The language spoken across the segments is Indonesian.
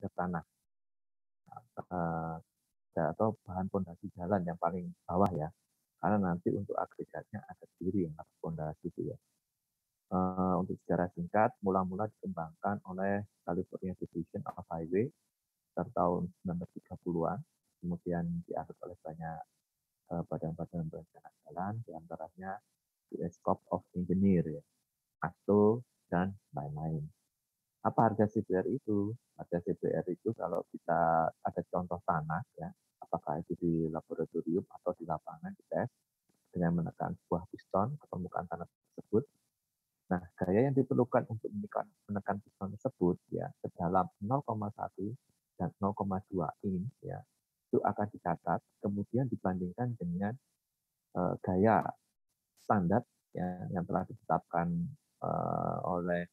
dasar tanah atau bahan pondasi jalan yang paling bawah ya, karena nanti untuk agregatnya ada sendiri yang harus pondasi itu ya. Untuk sejarah singkat, mula-mula dikembangkan oleh California Division of Highway tahun 1930-an, kemudian diatur oleh banyak badan-badan berencana jalan, diantaranya US Corps of Engineer, ya, ASTO, dan lain-lain. Apa harga CBR itu? Harga CBR itu kalau kita ada contoh tanah, ya, apakah itu di laboratorium atau di lapangan dites dengan menekan sebuah piston ke permukaan tanah tersebut. Nah, gaya yang diperlukan untuk menekan piston tersebut ya sedalam 0,1 dan 0,2 in ya itu akan dicatat kemudian dibandingkan dengan gaya standar ya, yang telah ditetapkan oleh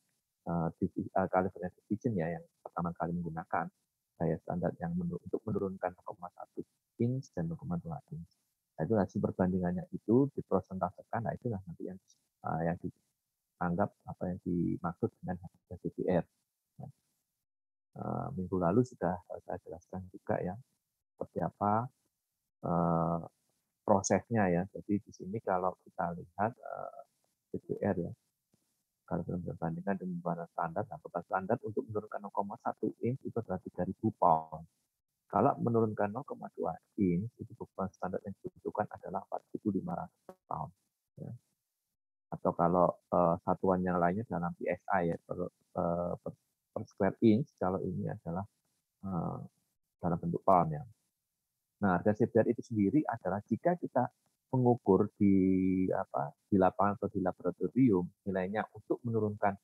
California Division ya yang pertama kali menggunakan gaya standar yang untuk menurunkan 0,1 inch dan 0,2 inch. Nah, itu hasil perbandingannya itu dipresentasekan, nah itulah nanti yang dianggap apa yang dimaksud dengan harga CBR. Nah, minggu lalu sudah saya jelaskan juga ya seperti apa prosesnya ya. Jadi di sini kalau kita lihat CBR ya, kalau dalam perbandingan dengan bahan standar, nah beban standar untuk menurunkan 0,1 inch itu adalah 3.000 pound. Kalau menurunkan 0,2 inch, itu beban standar yang dibutuhkan adalah 4.500 pound. Ya. Atau kalau satuan yang lainnya dalam PSI ya, per square inch, kalau ini adalah dalam bentuk pound ya. Nah, harga CBR itu sendiri adalah jika kita mengukur di lapangan atau di laboratorium nilainya untuk menurunkan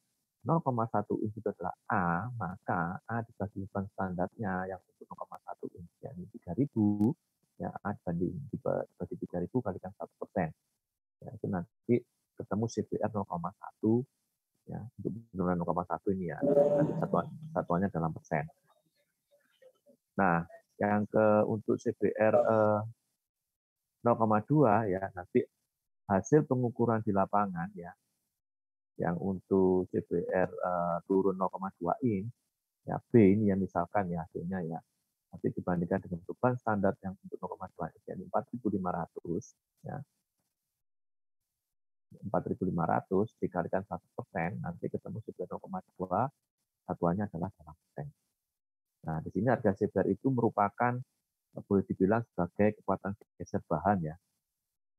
0,1 inch itu adalah A, maka A dibagi beban standarnya yang untuk 0,1 inch yakni 3.000 ya A dibagi 3.000 kalikan 1%. Ya, itu nanti ketemu CBR 0,1 ya untuk penurunan 0,1 ini ya nanti satuannya dalam persen. Nah, yang untuk CBR 0,2 ya nanti hasil pengukuran di lapangan ya yang untuk CBR turun 0,2 in ya B ini yang misalkan ya hasilnya ya nanti dibandingkan dengan beban standar yang untuk 0,2 in yakni 4.500 ya 4.500 dikalikan 1% nanti ketemu CBR 0,2 satuannya adalah dalam persen. Nah di sini harga CBR itu merupakan boleh dibilang sebagai kekuatan geser bahan ya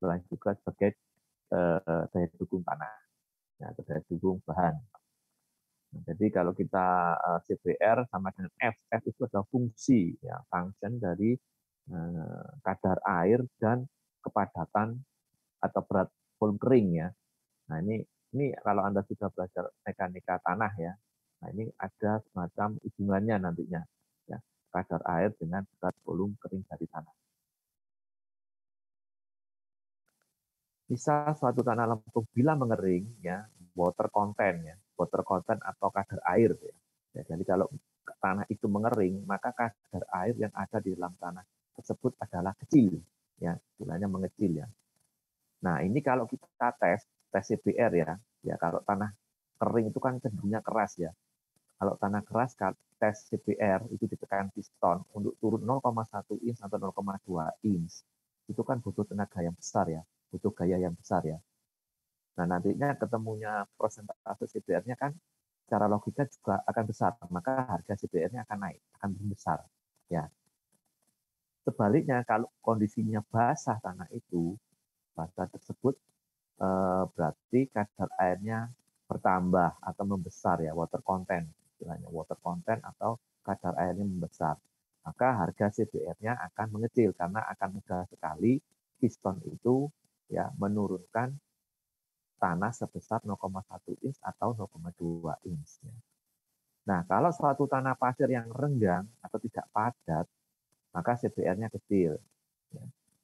selain juga sebagai daya dukung tanah, ya, daya dukung bahan. Nah, jadi kalau kita CBR sama dengan F itu adalah fungsi, ya, function dari kadar air dan kepadatan atau berat volume kering ya. Nah ini kalau Anda sudah belajar mekanika tanah ya, nah ini ada semacam hubungannya nantinya, ya, kadar air dengan berat volume kering dari tanah. Misal suatu tanah lempung bila mengering ya water content ya water content atau kadar air ya. Jadi kalau tanah itu mengering maka kadar air yang ada di dalam tanah tersebut adalah kecil ya istilahnya mengecil ya. Nah ini kalau kita tes CBR ya kalau tanah kering itu kan cenderungnya keras ya. Kalau tanah keras tes CBR itu ditekan piston untuk turun 0,1 inch atau 0,2 inch itu kan butuh tenaga yang besar ya. Butuh gaya yang besar ya. Nah nantinya ketemunya persentase CBR-nya kan secara logika juga akan besar, maka harga CBR-nya akan naik, akan besar. Ya. Sebaliknya kalau kondisinya basah tanah itu, basah tersebut berarti kadar airnya bertambah atau membesar ya, water content, istilahnya water content atau kadar airnya membesar. Maka harga CBR-nya akan mengecil karena akan mudah sekali piston itu ya menurunkan tanah sebesar 0,1 inch atau 0,2 inch. Nah, kalau suatu tanah pasir yang renggang atau tidak padat, maka CBR-nya kecil.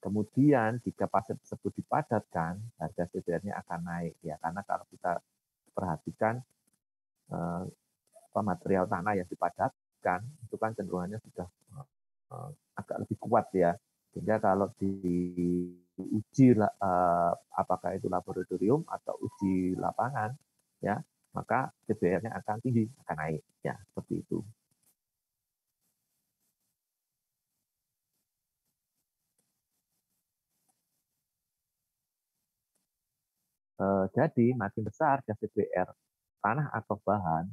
Kemudian jika pasir tersebut dipadatkan, harga CBR-nya akan naik ya karena kalau kita perhatikan material tanah yang dipadatkan itu kan cenderungannya sudah agak lebih kuat ya. Sehingga kalau diuji apakah itu laboratorium atau uji lapangan ya maka CBR-nya akan tinggi, akan naik ya seperti itu. Jadi makin besar CPR tanah atau bahan,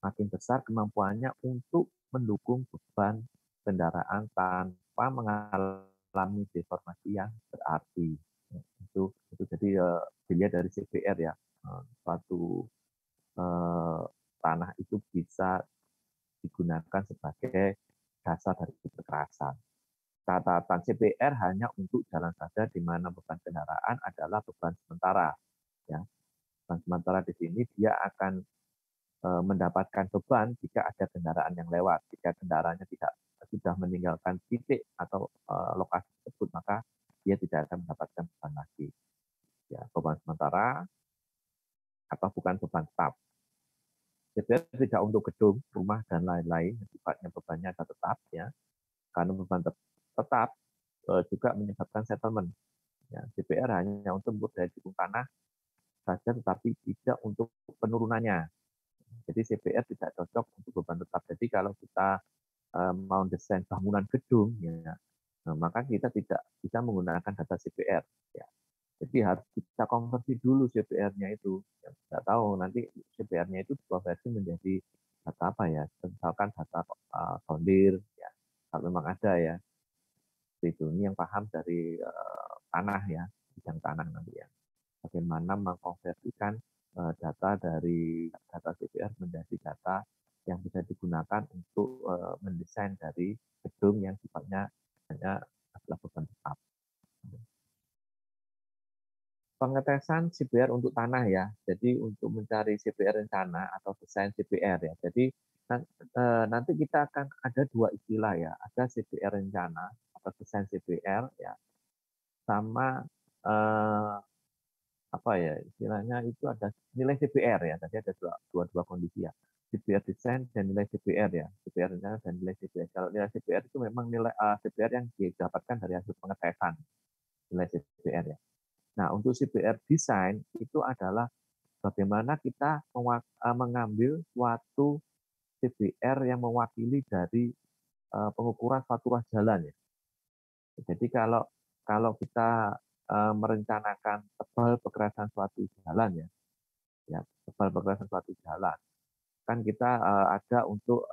makin besar kemampuannya untuk mendukung beban kendaraan tanpa mengalami deformasi yang berarti. Itu jadi dilihat dari CPR ya. Suatu tanah itu bisa digunakan sebagai dasar dari kekerasan. Catatan CPR hanya untuk jalan saja di mana beban kendaraan adalah beban sementara. Ya, beban sementara di sini dia akan mendapatkan beban jika ada kendaraan yang lewat. Jika kendaraannya tidak sudah meninggalkan titik atau lokasi tersebut, maka dia tidak akan mendapatkan beban lagi. Ya, beban sementara atau bukan beban tetap. CPR tidak untuk gedung, rumah dan lain-lain, sifatnya bebannya tetap ya. Karena beban tetap juga menyebabkan settlement. Ya, CPR hanya untuk daya dukung tanah saja, tetapi tidak untuk penurunannya. Jadi CPR tidak cocok untuk beban tetap. Jadi kalau kita mau desain bangunan gedung, ya, maka kita tidak bisa menggunakan data CPR. Ya. Jadi harus kita konversi dulu CPR-nya itu. Ya, tidak tahu nanti CPR-nya itu dikonversi menjadi data apa ya? Misalkan data sondir, ya, kalau memang ada ya. Itu ini yang paham dari tanah ya, bidang tanah nanti ya. Bagaimana mengkonversikan data dari data CPR menjadi data yang bisa digunakan untuk mendesain dari gedung yang sifatnya hanya adalah beban tetap. Pengetesan CPR untuk tanah ya. Jadi untuk mencari CPR rencana atau desain CPR ya. Jadi nanti kita akan ada dua istilah ya. Ada CPR rencana atau desain CPR ya, sama apa ya istilahnya itu ada nilai CPR ya. Tadi ada dua kondisi ya. CPR desain dan nilai CPR ya. CPR rencana dan nilai CPR. Kalau nilai CPR itu memang nilai CPR yang didapatkan dari hasil pengetesan nilai CPR ya. Nah, untuk CPR desain itu adalah bagaimana kita mengambil suatu CPR yang mewakili dari pengukuran suatu ruas jalan ya. Jadi kalau kalau kita merencanakan tebal pergerakan suatu jalan ya, ya tebal pergerakan suatu jalan, kan kita ada untuk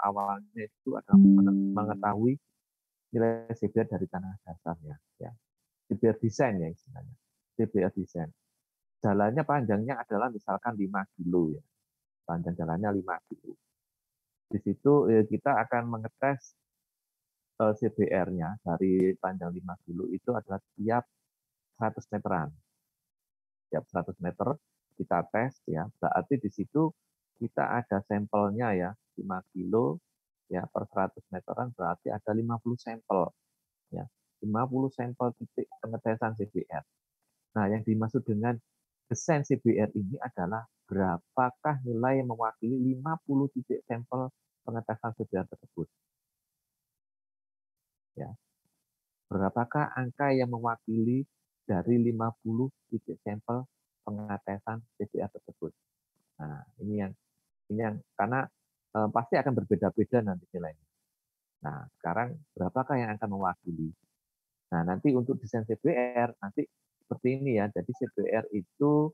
awalnya itu adalah mengetahui nilai CPR dari tanah dasarnya, ya. CPR desain ya istilahnya, CPR desain. Jalannya panjangnya adalah misalkan 5 kilo ya, panjang jalannya 5 kilo. Di situ kita akan mengetes CBR-nya dari panjang 5 kilo itu adalah tiap 100 meteran. Tiap 100 meter kita tes ya, berarti di situ kita ada sampelnya ya, 5 kilo ya per 100 meteran berarti ada 50 sampel ya. 50 sampel titik pengetesan CBR. Nah, yang dimaksud dengan desain CBR ini adalah berapakah nilai yang mewakili 50 titik sampel pengetesan CBR tersebut. Ya. Berapakah angka yang mewakili dari 50 titik sampel pengetesan CBR tersebut. Nah, ini yang karena pasti akan berbeda-beda nanti nilainya. Nah, sekarang berapakah yang akan mewakili? Nah, nanti untuk desain CBR nanti seperti ini ya. Jadi CBR itu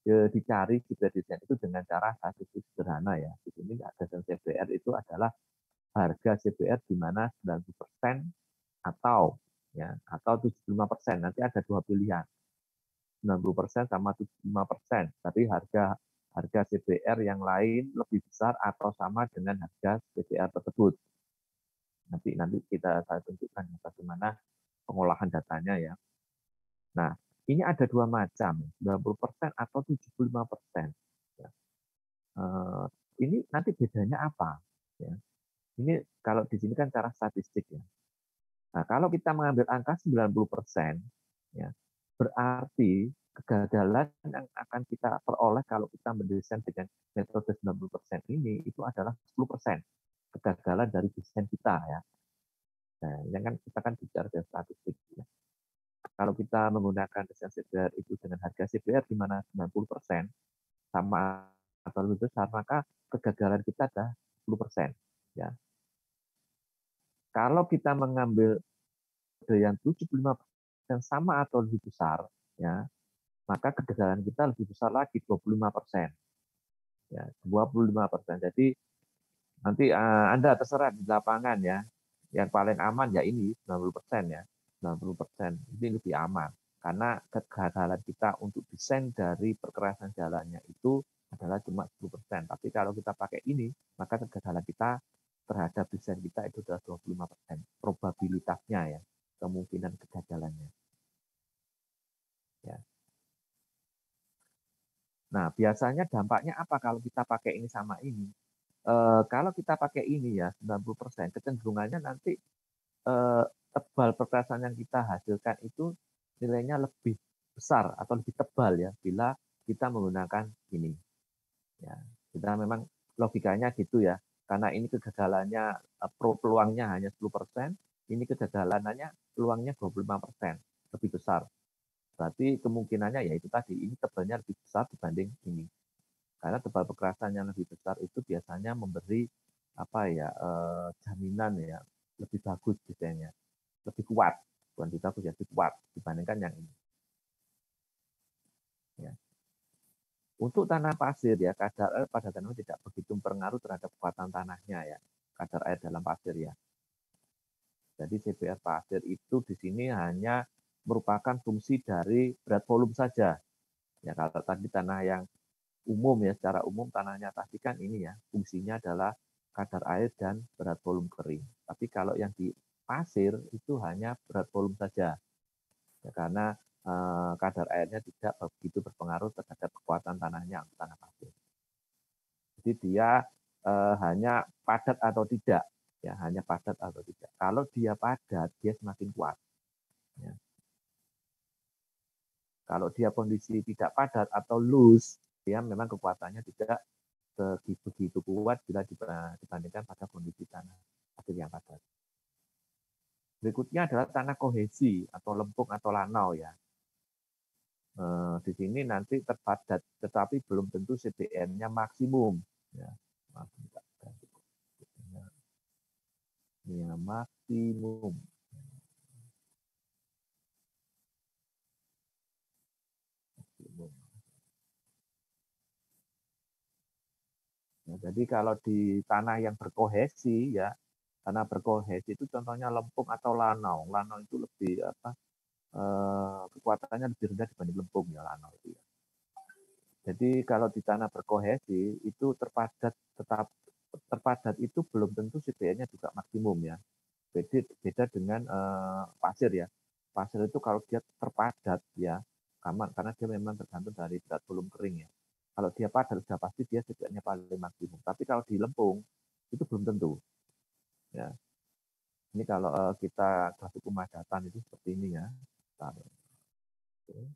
dicari CBR desain itu dengan cara statistik sederhana ya. Di sini desain CBR itu adalah harga CBR di mana 90% atau ya atau 75%. Nanti ada dua pilihan. 90% sama 75%. Tapi harga CBR yang lain lebih besar atau sama dengan harga CBR tersebut. Nanti kita saya tunjukkan bagaimana pengolahan datanya ya. Nah, ini ada dua macam, 90% atau 75%. Ya. Ini nanti bedanya apa? Ya. Ini kalau di sini kan cara statistik ya. Nah, kalau kita mengambil angka 90%, ya, berarti kegagalan yang akan kita peroleh kalau kita mendesain dengan metode 90% ini itu adalah 10% kegagalan dari desain kita ya. Nah, ini kan kita kan bicara dari statistik ya. Kalau kita menggunakan desain CBR itu dengan harga CBR di mana 90% sama atau lebih besar, maka kegagalan kita ada 10%. Ya. Kalau kita mengambil yang 75% sama atau lebih besar, ya maka kegagalan kita lebih besar lagi 25%. Ya, 25%. Jadi nanti Anda terserah di lapangan ya. Yang paling aman ya ini 90% ya. 90% ini lebih aman. Karena kegagalan kita untuk desain dari perkerasan jalannya itu adalah cuma 10%. Tapi kalau kita pakai ini, maka kegagalan kita terhadap desain kita itu adalah 25%. Probabilitasnya ya, kemungkinan kegagalannya. Ya. Nah, biasanya dampaknya apa kalau kita pakai ini sama ini? Kalau kita pakai ini ya 90%, kecenderungannya nanti tebal perkerasan yang kita hasilkan itu nilainya lebih besar atau lebih tebal ya bila kita menggunakan ini. Ya, kita memang logikanya gitu ya. Karena ini kegagalannya peluangnya hanya 10%, ini kegagalannya peluangnya 25%, lebih besar. Berarti kemungkinannya ya itu tadi, ini tebalnya lebih besar dibanding ini. Karena tebal perkerasan yang lebih besar itu biasanya memberi apa ya jaminan ya lebih bagus desainnya, lebih kuat, bukan lebih bagus ya, lebih kuat dibandingkan yang ini. Ya. Untuk tanah pasir ya kadar air pada tanah tidak begitu berpengaruh terhadap kekuatan tanahnya ya, kadar air dalam pasir ya. Jadi CPR pasir itu di sini hanya merupakan fungsi dari berat volume saja. Ya kalau tadi tanah yang umum ya, secara umum tanahnya tadi kan ini ya, fungsinya adalah kadar air dan berat volume kering. Tapi kalau yang di pasir itu hanya berat volume saja. Ya, karena kadar airnya tidak begitu berpengaruh terhadap kekuatan tanahnya untuk tanah pasir. Jadi dia hanya padat atau tidak, ya hanya padat atau tidak. Kalau dia padat, dia semakin kuat. Ya. Kalau dia kondisi tidak padat atau loose, dia memang kekuatannya tidak begitu kuat bila dibandingkan pada kondisi tanah pasir yang padat. Berikutnya adalah tanah kohesi atau lempung atau lanau ya. Di sini nanti terpadat, tetapi belum tentu CBN-nya maksimum. Ya, maksimum. Nah, jadi kalau di tanah yang berkohesi ya, tanah berkohesi itu contohnya lempung atau lanau. Lanau itu lebih apa? Kekuatannya lebih rendah dibanding lempung ya lanau itu ya. Jadi kalau di tanah berkohesi itu terpadat itu belum tentu CBN-nya juga maksimum ya. Beda dengan pasir ya. Pasir itu kalau dia terpadat ya aman karena dia memang tergantung dari berat volume kering ya. Kalau dia padat sudah pasti dia CBN-nya paling maksimum. Tapi kalau di lempung itu belum tentu. Ya. Ini kalau kita grafik pemadatan itu seperti ini ya.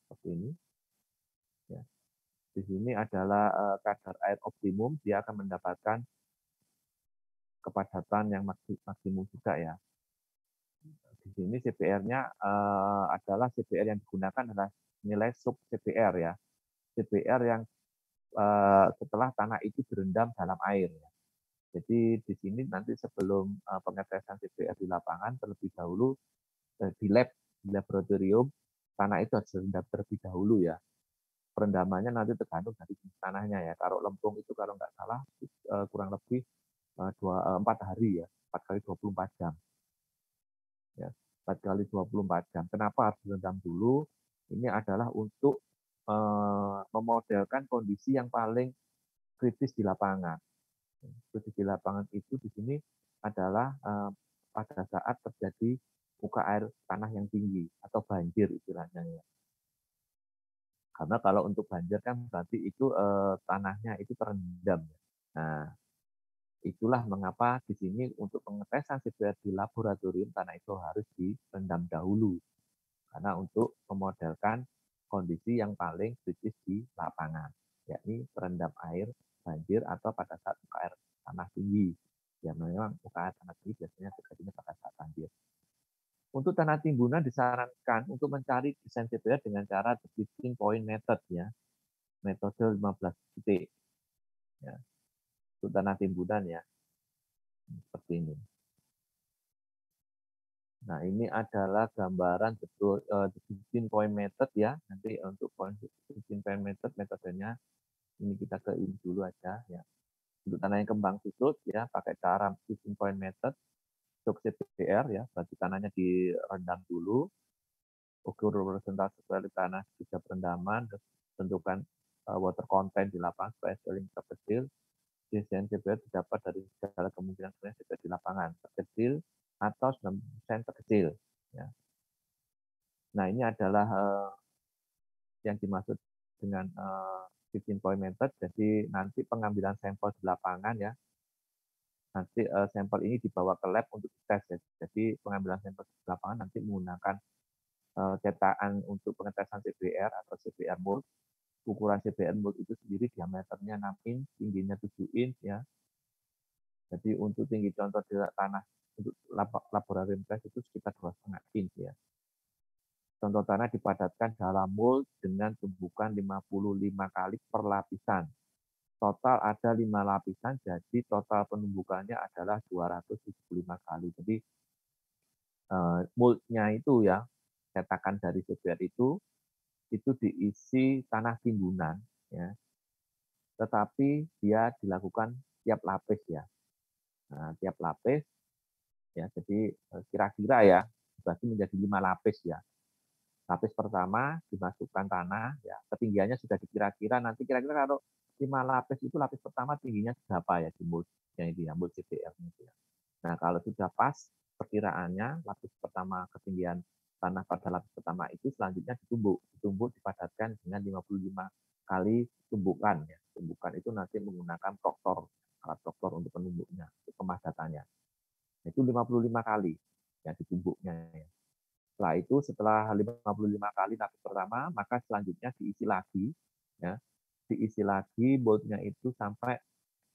Seperti ini. Ya. Di sini adalah kadar air optimum, dia akan mendapatkan kepadatan yang maksimum juga ya. Di sini CPR-nya adalah CPR yang digunakan adalah nilai sub CPR ya. CPR yang setelah tanah itu berendam dalam air. Ya. Jadi di sini nanti sebelum pengetesan CPR di lapangan terlebih dahulu di laboratorium tanah itu harus direndam terlebih dahulu ya. Perendamannya nanti tergantung dari jenis tanahnya ya. Kalau lempung itu kalau nggak salah kurang lebih 4 hari ya, 4 kali 24 jam. Ya, 4 kali 24 jam. Kenapa harus direndam dulu? Ini adalah untuk memodelkan kondisi yang paling kritis di lapangan. Kritis di lapangan itu di sini adalah pada saat terjadi muka air tanah yang tinggi atau banjir istilahnya ya. Karena kalau untuk banjir kan berarti itu tanahnya itu terendam. Nah, itulah mengapa di sini untuk pengetesan CPR di laboratorium tanah itu harus direndam dahulu. Karena untuk memodelkan kondisi yang paling kritis di lapangan, yakni terendam air banjir atau pada saat muka air tanah tinggi. Ya memang muka air tanah tinggi biasanya terjadinya pada saat banjir. Untuk tanah timbunan disarankan untuk mencari desain CPR dengan cara the 15 point method ya, metode 15 titik. Ya. Untuk tanah timbunan ya, seperti ini. Nah, ini adalah gambaran betul 15 point method ya. Nanti untuk 15 point method metodenya ini kita ke ini dulu aja ya. Untuk tanah yang kembang susut ya pakai cara 15 point method untuk CPR ya, berarti tanahnya direndam dulu, ukur persentase dari tanah sudah perendaman, tentukan water content di lapangan supaya saling terkecil. Desain CPR didapat dari segala kemungkinan CPR di lapangan, terkecil atau 90% terkecil. Ya. Nah, ini adalah yang dimaksud dengan 15 point method. Jadi nanti pengambilan sampel di lapangan ya, nanti sampel ini dibawa ke lab untuk tes ya. Jadi pengambilan sampel di lapangan nanti menggunakan cetakan untuk pengetesan CBR atau CBR mold. Ukuran CBR mold itu sendiri diameternya 6 inch, tingginya 7 inch ya. Jadi untuk tinggi contoh di tanah untuk laboratorium test itu sekitar 2,5 inch ya. Contoh tanah dipadatkan dalam mold dengan tumbukan 55 kali per lapisan. Total ada 5 lapisan, jadi total penumbukannya adalah 275 kali. Jadi moldnya itu ya, cetakan dari CBR itu diisi tanah timbunan, ya. Tetapi dia dilakukan tiap lapis ya. Nah, tiap lapis, ya. Jadi kira-kira ya, dibagi menjadi 5 lapis ya. Lapis pertama dimasukkan tanah, ya ketinggiannya sudah dikira-kira. Nanti kira-kira kalau 5 lapis itu lapis pertama tingginya berapa ya di moldnya itu ya, mold CBR itu ya. Nah kalau sudah pas perkiraannya lapis pertama ketinggian tanah pada lapis pertama itu selanjutnya ditumbuk dipadatkan dengan 55 kali tumbukan ya. Tumbukan itu nanti menggunakan proktor, alat proktor untuk penumbuknya, untuk pemadatannya. Itu 55 kali ya ditumbuknya ya. Setelah itu, setelah 55 kali lapis pertama, maka selanjutnya diisi lagi, ya, diisi lagi moldnya itu sampai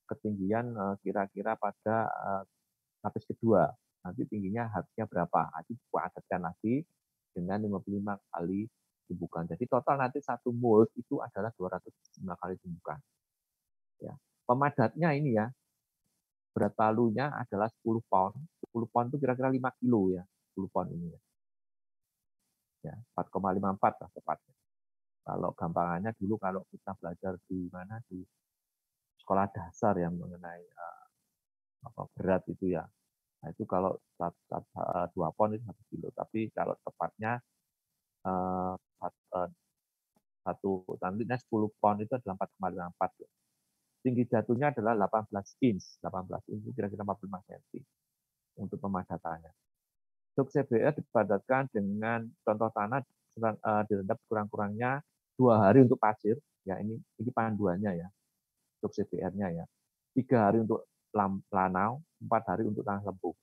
ketinggian kira-kira pada lapis kedua. Nanti tingginya harusnya berapa? Nanti dipadatkan lagi dengan 55 kali tumbukan. Jadi total nanti satu mold itu adalah 205 kali tumbukan. Ya. Pemadatnya ini ya, berat palunya adalah 10 pound. 10 pound itu kira-kira 5 kilo ya, 10 pound ini ya. Ya, 4,54 lah tepatnya. Kalau gampangannya dulu kalau kita belajar di mana di sekolah dasar yang mengenai berat itu ya. Nah, itu kalau 2 pon itu 1 kilo. Tapi kalau tepatnya eh, satu nantinya 10 pon itu adalah 4,54. Tinggi jatuhnya adalah 18 inch. 18 inch itu kira-kira 45 cm untuk pemadatannya. Untuk CBR dipadatkan dengan contoh tanah direndam kurang-kurangnya 2 hari untuk pasir. Ya ini panduannya ya. Untuk CBR-nya ya. 3 hari untuk lanau, 4 hari untuk tanah lempung.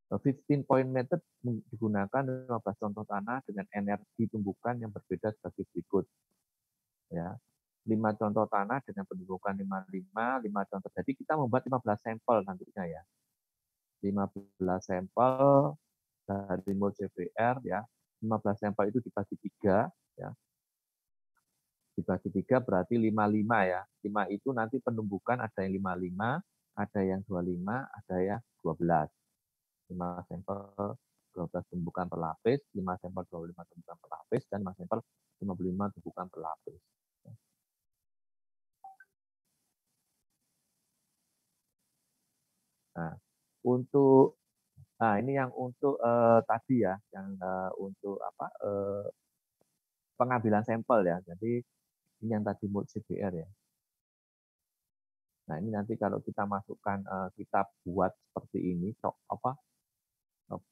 15 point method digunakan 15 contoh tanah dengan energi tumbukan yang berbeda sebagai berikut. Ya. 5 contoh tanah dengan penumbukan 55, 5 contoh. Jadi kita membuat 15 sampel nantinya ya. 15 sampel dari mold CBR ya. 15 sampel itu dibagi 3 ya. Dibagi 3 berarti 55 ya. 5 itu nanti penumbukan ada yang 55, ada yang 25, ada yang 12. 5 sampel 12 tumbukan per lapis, 5 sampel 25 tumbukan per lapis, dan 5 sampel 55 tumbukan per lapis. Nah, untuk ini yang untuk tadi ya, yang untuk apa pengambilan sampel ya. Jadi ini yang tadi mold CBR ya. Nah, ini nanti kalau kita masukkan kita buat seperti ini,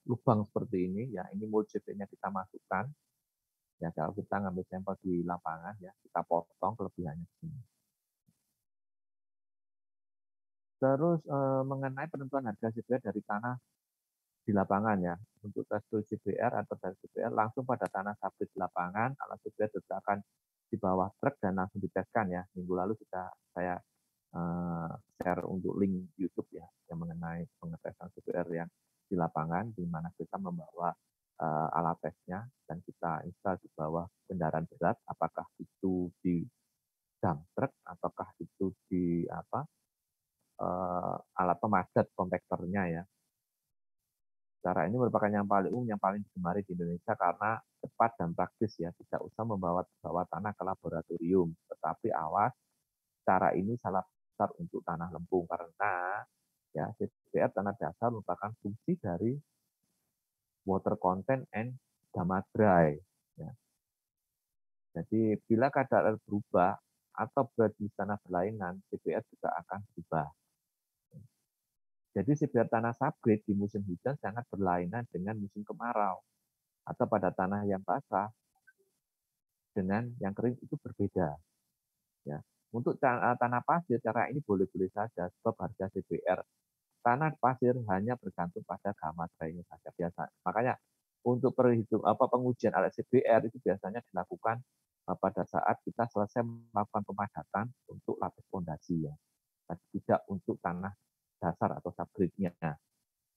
lubang seperti ini ya, ini mold CBR-nya kita masukkan. Ya, kalau kita ngambil sampel di lapangan ya, kita potong kelebihannya di sini. Terus mengenai penentuan harga CBR dari tanah di lapangan ya, untuk tes CBR atau dari CBR langsung pada tanah sabit di lapangan, alat CBR diletakkan di bawah truk dan langsung diteskan ya. Minggu lalu sudah saya share untuk link YouTube ya, yang mengenai pengetesan CBR yang di lapangan, di mana kita membawa alat tesnya dan kita install di bawah kendaraan berat, apakah itu di dump truck ataukah itu di alat pemadat kompakternya ya. Cara ini merupakan yang paling umum, yang paling digemari di Indonesia karena cepat dan praktis ya, tidak usah bawa tanah ke laboratorium. Tetapi awas, cara ini salah besar untuk tanah lempung karena ya CPR tanah dasar merupakan fungsi dari water content and gamma dry. Ya. Jadi bila kadar air berubah atau berat di tanah berlainan, CPR juga akan berubah. Jadi CPR tanah subgrade di musim hujan sangat berlainan dengan musim kemarau. Atau pada tanah yang basah dengan yang kering itu berbeda. Ya. Untuk tanah pasir, cara ini boleh-boleh saja sebab harga CPR tanah pasir hanya bergantung pada gamma dry-nya saja biasa. Makanya untuk pengujian alat CPR itu biasanya dilakukan pada saat kita selesai melakukan pemadatan untuk lapis fondasi ya. Tidak untuk tanah dasar atau subgrade-nya.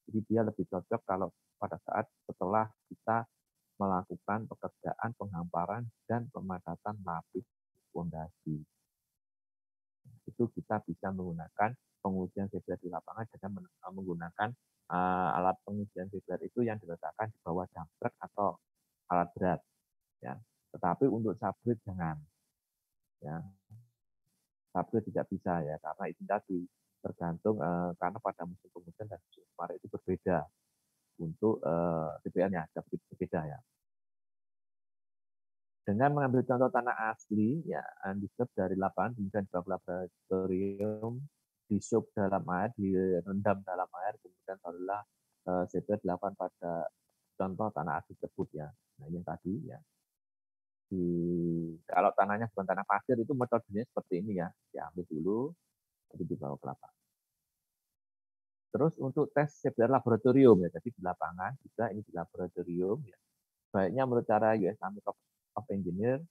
Jadi dia lebih cocok kalau pada saat setelah kita melakukan pekerjaan penghamparan dan pemadatan lapis fondasi. Itu kita bisa menggunakan pengujian CPR di lapangan dengan menggunakan alat pengujian CPR itu yang diletakkan di bawah dump truck atau alat berat. Ya. Tetapi untuk subgrade jangan. Ya. Subgrade tidak bisa ya karena itu tadi tergantung karena pada musim penghujan dan musim kemarau itu berbeda untuk CPR-nya berbeda ya. Dengan mengambil contoh tanah asli, ya, undisturbed dari lapangan, kemudian dibawa ke laboratorium, disup dalam air, direndam dalam air, kemudian barulah CPR dilakukan pada contoh tanah asli tersebut ya. Nah yang tadi ya. Kalau tanahnya bukan tanah pasir itu metodenya seperti ini ya, diambil dulu, jadi dibawa ke lapangan. Terus untuk tes CPR laboratorium ya, jadi di lapangan juga ini di laboratorium ya. Baiknya menurut cara US Army of Engineer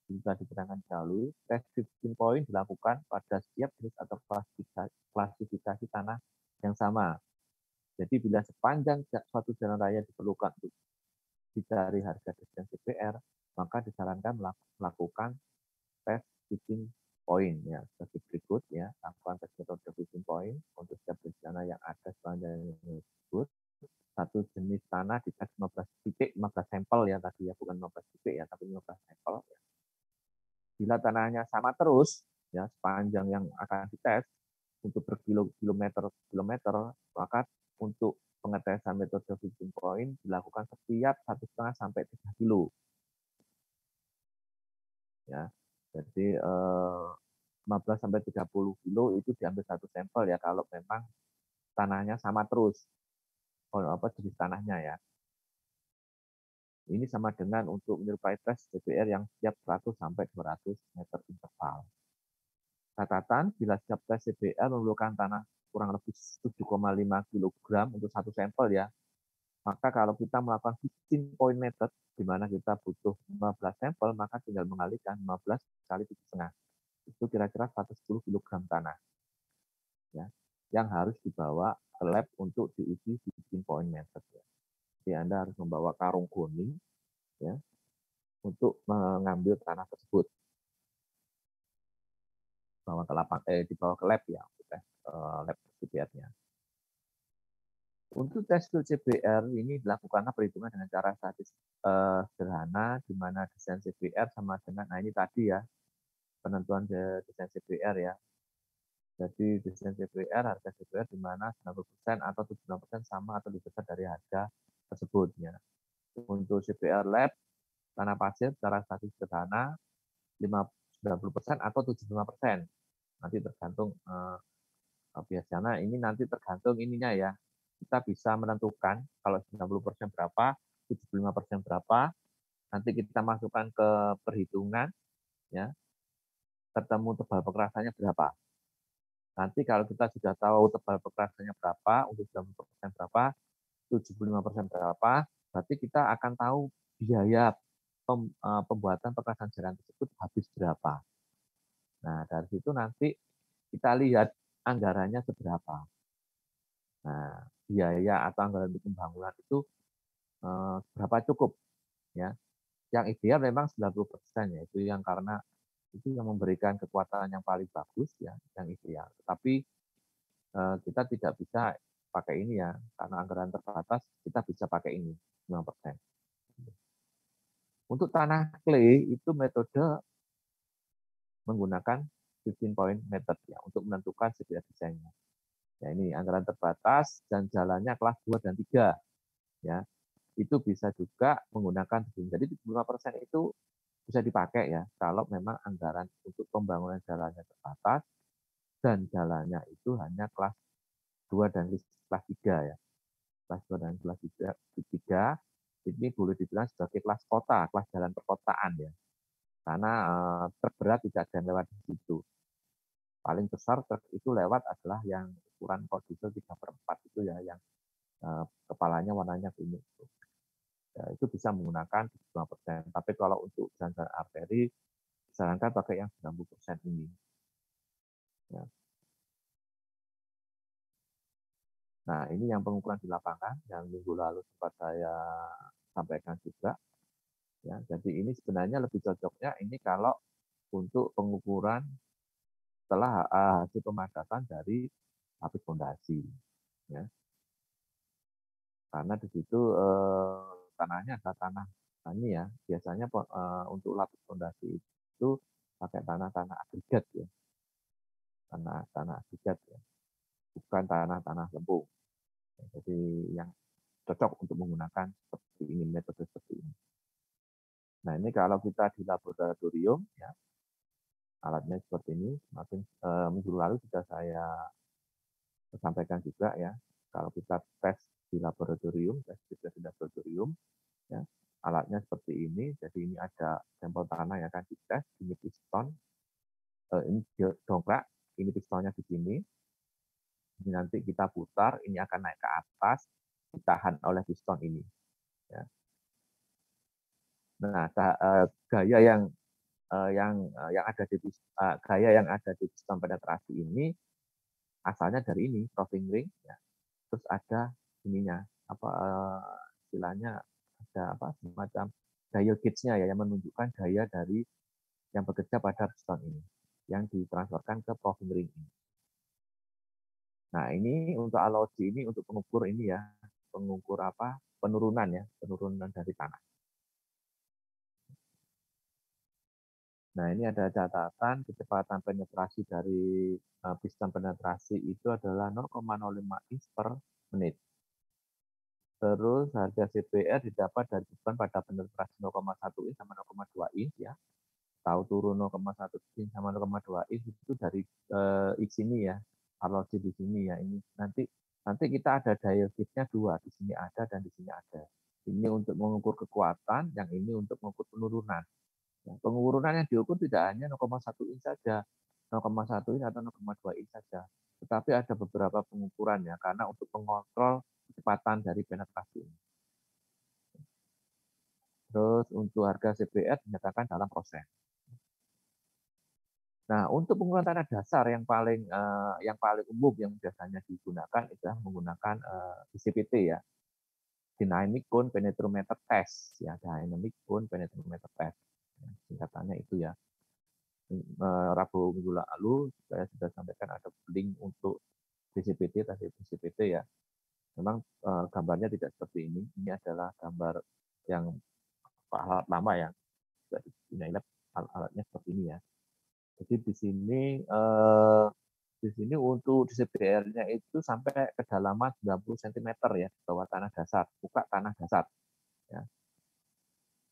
bisa diterangkan dahulu, tes 15 point dilakukan pada setiap jenis atau klasifikasi tanah yang sama. Jadi bila sepanjang suatu jalan raya diperlukan untuk dicari harga desain CPR, maka disarankan melakukan tes 15 point ya. Seperti berikut ya, lakukan tes metode 15 point untuk setiap bencana yang ada sepanjang tersebut. Satu jenis tanah dites 15 titik, 15 sampel ya tadi ya, bukan 15 titik ya, tapi 15 sampel. Ya. Bila tanahnya sama terus, ya sepanjang yang akan dites untuk berkilometer, maka untuk pengetesan metode 15 point dilakukan setiap 1,5 sampai 3 kilo. Ya, jadi 15 sampai 30 kilo itu diambil satu sampel ya kalau memang tanahnya sama terus. Jenis tanahnya ya. Ini sama dengan untuk menyerupai tes CPR yang setiap 100 sampai 200 meter interval. Catatan, bila setiap tes CPR memerlukan tanah kurang lebih 7,5 kg untuk satu sampel ya, maka kalau kita melakukan 15 point method, di mana kita butuh 15 sampel, maka tinggal mengalihkan 15 kali 7,5. Itu kira-kira 110 kg tanah. Ya, yang harus dibawa ke lab untuk diuji 15 point method. Ya. Jadi Anda harus membawa karung goni ya, untuk mengambil tanah tersebut. Dibawa ke lab ya, lab CPR-nya. Untuk tes CPR ini dilakukanlah perhitungan dengan cara sederhana, di mana desain CPR sama dengan, nah ini tadi ya, penentuan desain CPR ya. Jadi desain CPR, harga CPR di mana 90% atau 75% sama atau lebih besar dari harga tersebut. Ya. Untuk CPR lab, tanah pasir secara statis sederhana, 90% atau 75%. Nanti tergantung biasanya ini nanti tergantung ininya ya. Kita bisa menentukan kalau 90% berapa, 75% berapa, nanti kita masukkan ke perhitungan ya. Ketemu tebal pekerasannya berapa. Nanti kalau kita sudah tahu tebal pekerasannya berapa, untuk 90% berapa, 75% berapa, berarti kita akan tahu biaya pembuatan pekerasan jalan tersebut habis berapa. Nah, dari situ nanti kita lihat anggarannya seberapa. Nah, biaya atau anggaran untuk pembangunan itu berapa cukup ya. Yang ideal memang 90% ya, itu yang karena itu yang memberikan kekuatan yang paling bagus ya, yang ideal. Tetapi kita tidak bisa pakai ini ya, karena anggaran terbatas kita bisa pakai ini 5%. Untuk tanah clay itu metode menggunakan 15 point method ya untuk menentukan CPR desainnya. Ya ini anggaran terbatas dan jalannya kelas 2 dan 3 ya. Itu bisa juga menggunakan jadi 5% itu bisa dipakai ya kalau memang anggaran untuk pembangunan jalannya terbatas dan jalannya itu hanya kelas 2 dan kelas 3 ya. Kelas 2 dan kelas 3 ini boleh dibilang sebagai kelas kota, kelas jalan perkotaan ya. Karena terberat tidak ada yang lewat di situ. Paling besar truk itu lewat adalah yang ukuran diesel 3/4 itu ya, yang kepalanya warnanya kuning. Ya, itu bisa menggunakan 5%. Tapi kalau untuk jalan-jalan arteri, disarankan pakai yang 90% ini. Ya. Nah, ini yang pengukuran di lapangan yang minggu lalu sempat saya sampaikan juga. Ya, jadi ini sebenarnya lebih cocoknya ini kalau untuk pengukuran setelah hasil pemadatan dari lapis fondasi. Ya. Karena di situ tanahnya adalah tanah tani ya. Biasanya untuk lapis fondasi itu pakai tanah-tanah agregat ya. Tanah agregat ya. Bukan tanah-tanah lempung. Jadi yang cocok untuk menggunakan seperti ini, metode seperti ini. Nah ini kalau kita di laboratorium ya, alatnya seperti ini. Minggu lalu sudah saya sampaikan juga ya. Kalau kita tes di laboratorium, di laboratorium, ya, alatnya seperti ini. Jadi ini ada sampel tanah yang akan dites. Ini piston, ini dongkrak, ini pistonnya di sini. Ini nanti kita putar, ini akan naik ke atas, ditahan oleh piston ini. Ya. Nah, gaya yang ada di gaya yang ada di piston penetrasi ini asalnya dari ini roving ring, ya. Terus ada ininya apa istilahnya ada apa semacam gaya gauge-nya ya yang menunjukkan gaya dari yang bekerja pada piston ini yang ditransferkan ke roving ring ini. Nah ini untuk analogi ini untuk pengukur ini ya pengukur apa penurunan ya penurunan dari tanah. Nah, ini ada catatan kecepatan penetrasi dari piston penetrasi itu adalah 0,05 inch per menit. Terus harga CPR didapat dari beban pada penetrasi 0,1 inch sama 0,2 inch ya. Tahu turun 0,1 inch sama 0,2 inch itu dari sini ya. Analogi di sini ya. Ini nanti kita ada dial gauge-nya dua, di sini ada dan di sini ada. Ini untuk mengukur kekuatan, yang ini untuk mengukur penurunan. Pengukuran yang diukur tidak hanya 0,1 inch saja, 0,1 inch atau 0,2 inch saja, tetapi ada beberapa pengukuran ya, karena untuk mengontrol kecepatan dari penetrasi. Terus untuk harga CPR dinyatakan dalam proses. Nah, untuk pengukuran tanah dasar yang paling umum yang biasanya digunakan adalah menggunakan DCPT ya, Dynamic Cone Penetrometer Test ya, Dynamic Cone Penetrometer Test. Singkatannya itu ya. Rabu minggu lalu saya sudah sampaikan ada link untuk DCPT tadi DCPT ya. Memang gambarnya tidak seperti ini. Ini adalah gambar yang alat lama ya. Alatnya seperti ini ya. Jadi di sini untuk DCPR-nya itu sampai kedalaman 90 cm ya di bawah tanah dasar, buka tanah dasar. Ya.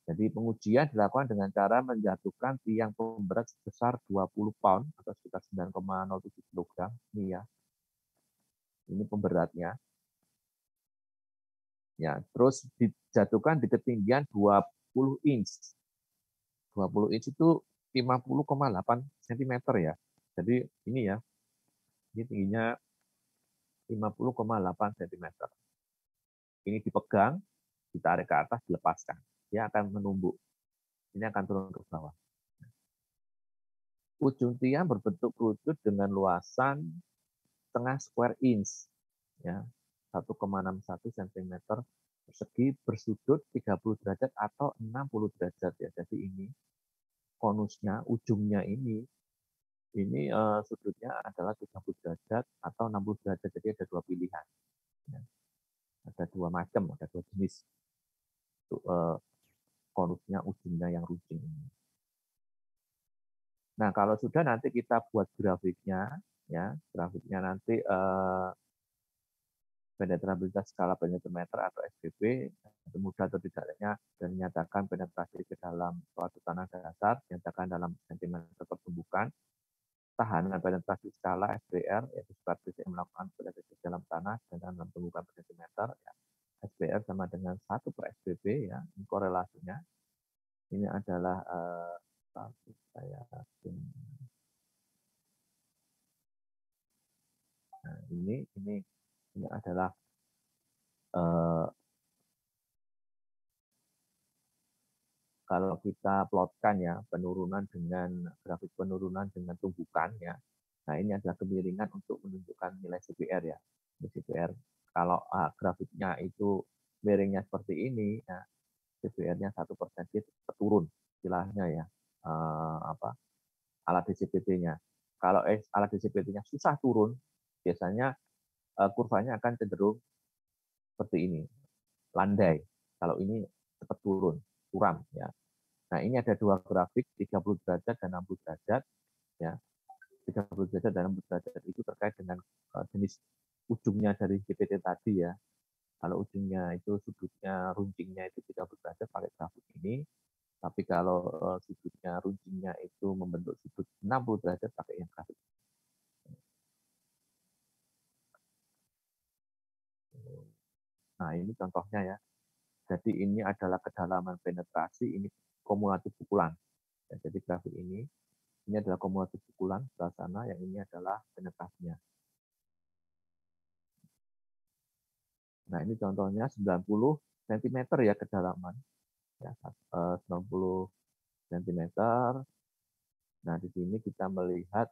Jadi pengujian dilakukan dengan cara menjatuhkan tiang pemberat sebesar 20 pound atau sekitar 9,07 kg. Ini ya. Ini pemberatnya. Ya, terus dijatuhkan di ketinggian 20 inch. 20 inch itu 50,8 cm ya. Jadi ini ya. Ini tingginya 50,8 cm. Ini dipegang, ditarik ke atas, dilepaskan. Dia akan menumbuk. Ini akan turun ke bawah. Ujung tiang berbentuk kerucut dengan luasan setengah square inch, ya 1,61 cm persegi bersudut 30 derajat atau 60 derajat ya. Jadi ini konusnya, ujungnya ini sudutnya adalah 30 derajat atau 60 derajat. Jadi ada dua pilihan. dua macam, ada dua jenis konusnya, ujungnya yang runcing. Nah, kalau sudah nanti kita buat grafiknya, ya, grafiknya nanti penetrabilitas skala penetrometer atau SPP, mudah atau tidaknya, dan menyatakan penetrasi ke dalam suatu tanah dasar, dinyatakan dalam sentimeter pertumbukan, tahanan penetrasi skala SPR, yaitu supervisi yang melakukan penetrasi dalam tanah dengan dalam pertumbukan per sentimeter, ya. SPR sama dengan 1 per SPP, ya, ini korelasinya. Ini adalah saya nah, ini adalah kalau kita plotkan ya penurunan dengan grafik penurunan dengan tumbukan ya. Nah, ini adalah kemiringan untuk menunjukkan nilai CPR ya. CPR kalau grafiknya itu miringnya seperti ini, ya, CPR-nya 1% turun istilahnya ya. Alat DCPT-nya. Kalau alat DCPT-nya susah turun, biasanya kurvanya akan cenderung seperti ini, landai. Kalau ini cepat turun, suram ya. Nah, ini ada dua grafik, 30 derajat dan 60 derajat. Ya. 30 derajat dan 60 derajat itu terkait dengan jenis ujungnya dari GPT tadi ya. Kalau ujungnya itu sudutnya runcingnya itu 30 derajat pakai grafik ini. Tapi kalau sudutnya runcingnya itu membentuk sudut 60 derajat pakai yang grafik. Nah, ini contohnya ya. Jadi ini adalah kedalaman penetrasi, ini kumulatif pukulan. Ya, jadi grafik ini adalah kumulatif pukulan sebelah sana, yang ini adalah penetrasinya. Nah, ini contohnya 90 cm ya kedalaman. Ya, 90 cm. Nah, di sini kita melihat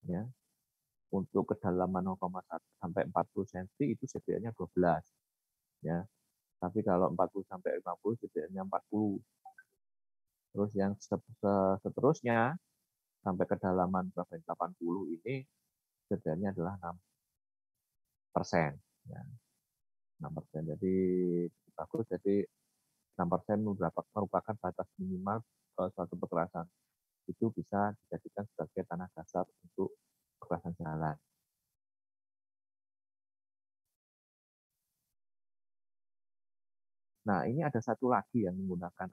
ya, untuk kedalaman 0,1 sampai 40 cm itu CPR-nya 12. Ya. Tapi kalau 40 sampai 50 CPR-nya 40. Terus yang seterusnya sampai kedalalan 80 ini CPR-nya adalah 6%. Ya. 6%. Jadi bagus. Jadi 6% merupakan batas minimal suatu perkerasan. Itu bisa dijadikan sebagai tanah dasar untuk perkerasan jalan. Nah, ini ada satu lagi yang menggunakan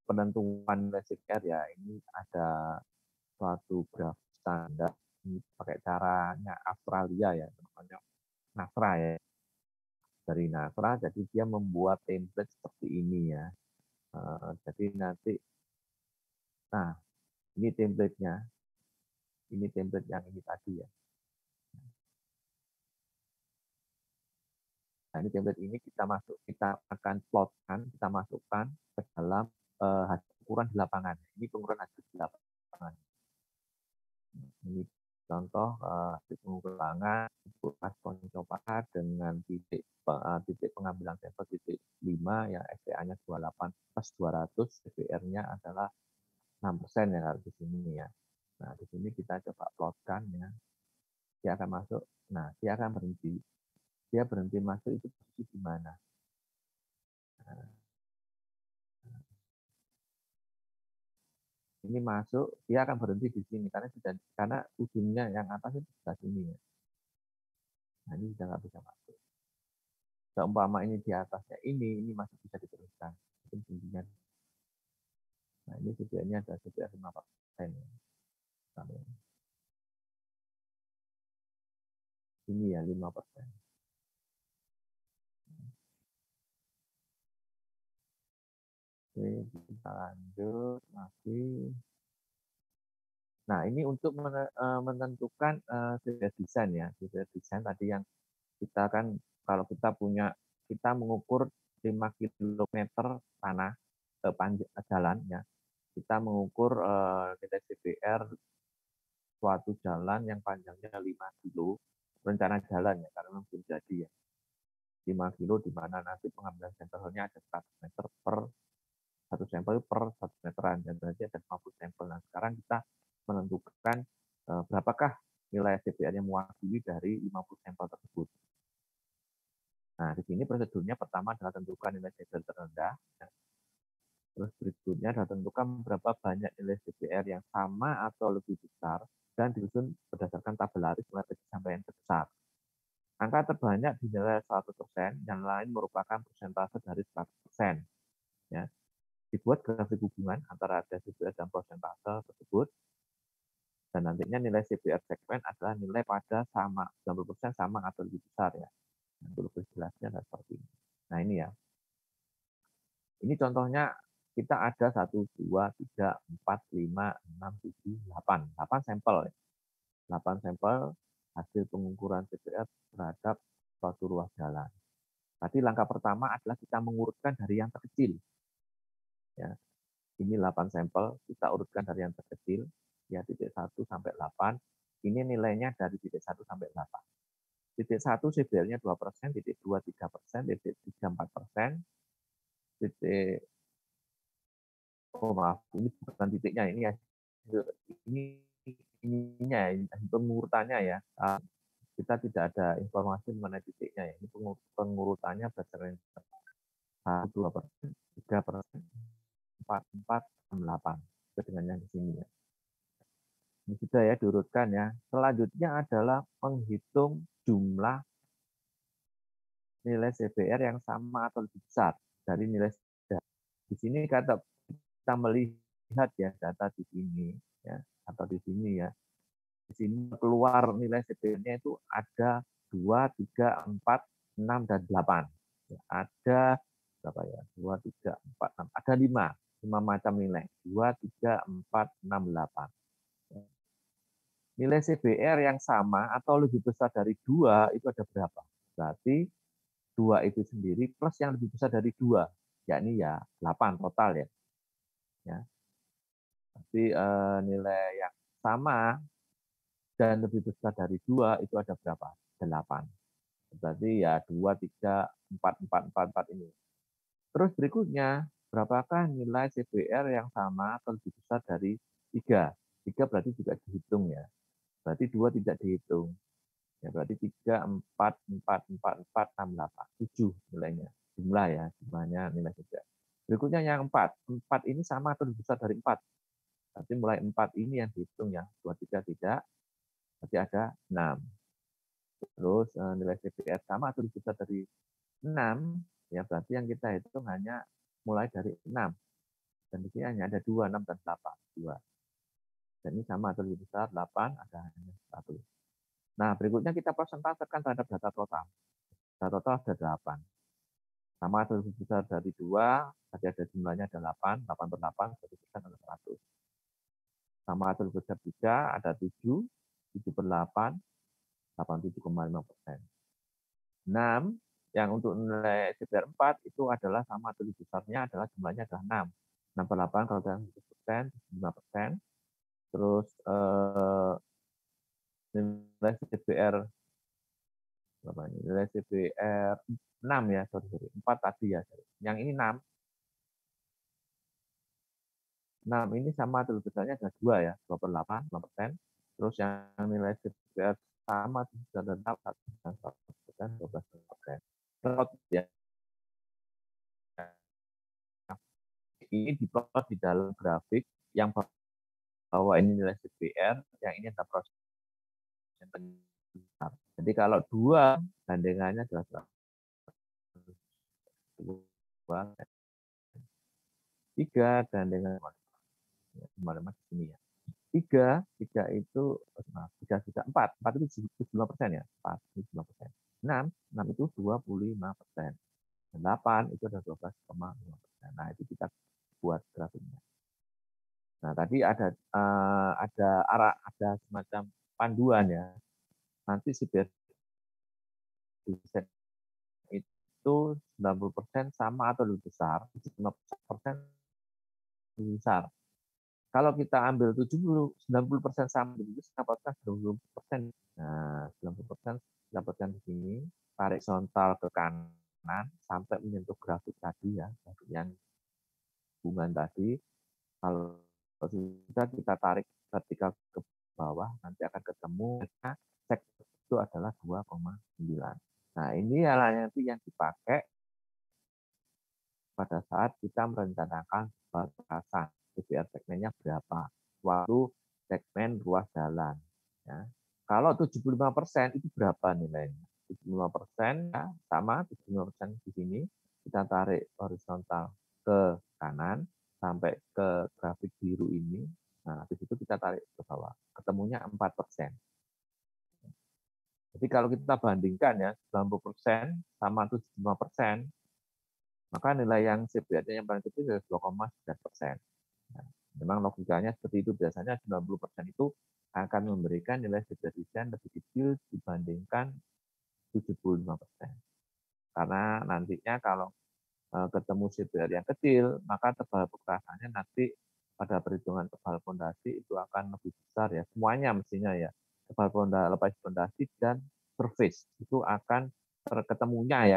penentuan CPR ya. Ini ada suatu grafik standar ini pakai caranya Australia ya, namanya Nasra ya. Dari Nasra, jadi dia membuat template seperti ini ya. Jadi nanti, nah ini template-nya, ini template yang ini tadi ya. Nah, ini template ini kita akan plotkan, kita masukkan ke dalam hasil ukuran di lapangan. Ini pengukuran hasil di lapangan. Ini contoh hasil pengukuran lapangan pas coba dengan titik pengambilan sampel titik 5 yang SPA-nya 28 plus 200, CPR-nya adalah 6% ya di sini ya. Nah, di sini kita coba plotkan ya. Dia akan masuk, nah dia akan berhenti. Dia berhenti masuk itu posisi di mana? Nah, ini masuk, dia akan berhenti di sini karena ujungnya yang atas itu sudah sini ya. Nah, ini sudah nggak bisa masuk. Seumpama ini di atasnya ini masih bisa diteruskan. Mungkin tingginya. Nah, ini CPR-nya ada CPR 5%. Ini ya 5%. Oke, kita lanjut masih. Nah, ini untuk menentukan desain ya. Desain tadi yang kita kan kalau kita mengukur 5 km tanah jalan ya. Kita mengukur nilai CPR suatu jalan yang panjangnya 5 kilo, rencana jalan ya, karena belum jadi ya. 5 kilo di mana nanti pengambilan sampelnya ada 100 meter per satu sampel per 1 meteran, dan berarti ada 50 sampel. Nah, sekarang kita menentukan berapakah nilai CPR yang mewakili dari 50 sampel tersebut. prosedurnya pertama adalah tentukan nilai CBR terendah. Terus berikutnya adalah tentukan berapa banyak nilai CBR yang sama atau lebih besar dan disusun berdasarkan tabel laris mulai kecil sampai yang terbesar. Angka terbanyak dinilai 100%, yang lain merupakan persentase dari 100%. Ya. Dibuat grafik hubungan antara ada CBR dan persentase tersebut, dan nantinya nilai CBR segmen adalah nilai pada sama 90% sama atau lebih besar ya. Untuk lebih jelasnya adalah seperti ini. Nah ini ya. Ini contohnya kita ada 1, 2, 3, 4, 5, 6, 7, 8. 8 sampel. 8 sampel hasil pengukuran CBR terhadap suatu ruas jalan. Tadi langkah pertama adalah kita mengurutkan dari yang terkecil. Ya. Ini 8 sampel, kita urutkan dari yang terkecil, ya titik 1 sampai 8. Ini nilainya dari titik 1 sampai 8. Titik 1 CBR-nya 2%, titik 2 3%, titik 3 4%, titik oh maaf, ini bukan titiknya, ini ya. Ininya pengurutannya ya. Kita tidak ada informasi mengenai titiknya ya. Ini pengurutannya berdasarkan 1, 2%, 3%, 4, 4, 6, 8. Dengan yang di sini ya. Ini sudah ya diurutkan ya. Selanjutnya adalah menghitung jumlah nilai CBR yang sama atau lebih besar dari nilai CBR. Di sini kita melihat ya data di sini ya atau di sini ya. Di sini keluar nilai CBR-nya itu ada 2, 3, 4, 6 dan 8. Ya, ada berapa ya? 2, 3, 4, 6. Ada 5 macam nilai. 2, 3, 4, 6, 8. Nilai CBR yang sama atau lebih besar dari 2 itu ada berapa? Berarti 2 itu sendiri plus yang lebih besar dari 2, yakni ya 8 total ya. Ya. Tapi nilai yang sama dan lebih besar dari 2 itu ada berapa? 8. Berarti ya 2, 3, 4, 4, 4, 4 ini. Terus berikutnya, berapakah nilai CBR yang sama atau lebih besar dari 3? 3 berarti juga dihitung ya. Berarti 2 tidak dihitung. Ya, berarti 3, 4, 4, 4, 4, 6, 8. 7 nilainya. Jumlah ya, jumlahnya nilai CBR. Berikutnya yang 4. 4 ini sama atau lebih besar dari 4? Berarti mulai 4 ini yang dihitung ya. 2, 3 tidak. Berarti ada 6. Terus nilai CBR sama atau lebih besar dari 6, ya berarti yang kita hitung hanya mulai dari 6. Dan di sini hanya ada 2, 6, dan 8. 2. Dan ini sama atau lebih besar, 8, ada hanya 1. Nah, berikutnya kita persentasekan terhadap data total. Data total ada 8. Sama atau lebih besar dari 2, berarti ada jumlahnya ada 8, 8 per 8, 1% ada 100. Sama atau lebih besar 3, ada 7, 7 per 8, 87,5%. 6, yang untuk nilai CBR 4 itu adalah sama atau lebih besarnya adalah jumlahnya adalah 6. 6 per 8 kalau dengan 100%, 5%. Terus nilai CBR berapa ini? Nilai CBR 6 ya, sorry. 4 tadi ya. Yang ini 6. 6 ini sama atau lebih besarnya adalah 2 ya, 2 per 8, 5%. Terus yang nilai CBR sama adalah 1%, 12%. Ya. Ini diplot di dalam grafik yang bahwa ini nilai CBR, yang ini adalah proses yang besar. Jadi kalau 2 bandingannya adalah 2, 3 bandingan kemarin di sini ya. 3 itu maaf, 3 juga 4 itu 75% ya, 4 itu 75%. 6 itu 25%. 8 itu ada 12,5%. Nah, itu kita buat grafiknya. Nah, tadi ada semacam panduan ya. Nanti CBR itu 90% sama atau lebih besar, 15% lebih besar. Kalau kita ambil 90% sama lebih besar, dapatkan 90%. Nah, 90% dapatkan di sini, tarik horizontal ke kanan sampai menyentuh grafik tadi ya, grafik yang hubungan tadi. Kalau sudah kita tarik vertikal ke bawah, nanti akan ketemu sek itu adalah 2,9. Nah, ini adalah nanti yang dipakai pada saat kita merencanakan batasan CBR segmennya berapa, waktu segmen ruas jalan. Ya. Kalau 75% itu berapa nilainya? 75% ya, sama 75% di sini, kita tarik horizontal ke kanan sampai ke grafik biru ini. Nah, di situ kita tarik ke bawah. Ketemunya 4%. Jadi kalau kita bandingkan ya 90% sama 75%, maka nilai yang CBR-nya yang paling kecil adalah 2,9%. Nah, memang logikanya seperti itu. Biasanya 90% itu akan memberikan nilai CBR desain lebih kecil dibandingkan 75%. Karena nantinya kalau ketemu CBR yang kecil, maka tebal pekerasannya nanti pada perhitungan tebal fondasi itu akan lebih besar ya. Semuanya mestinya ya. Tebal fondasi, lepas fondasi dan surface itu akan ketemunya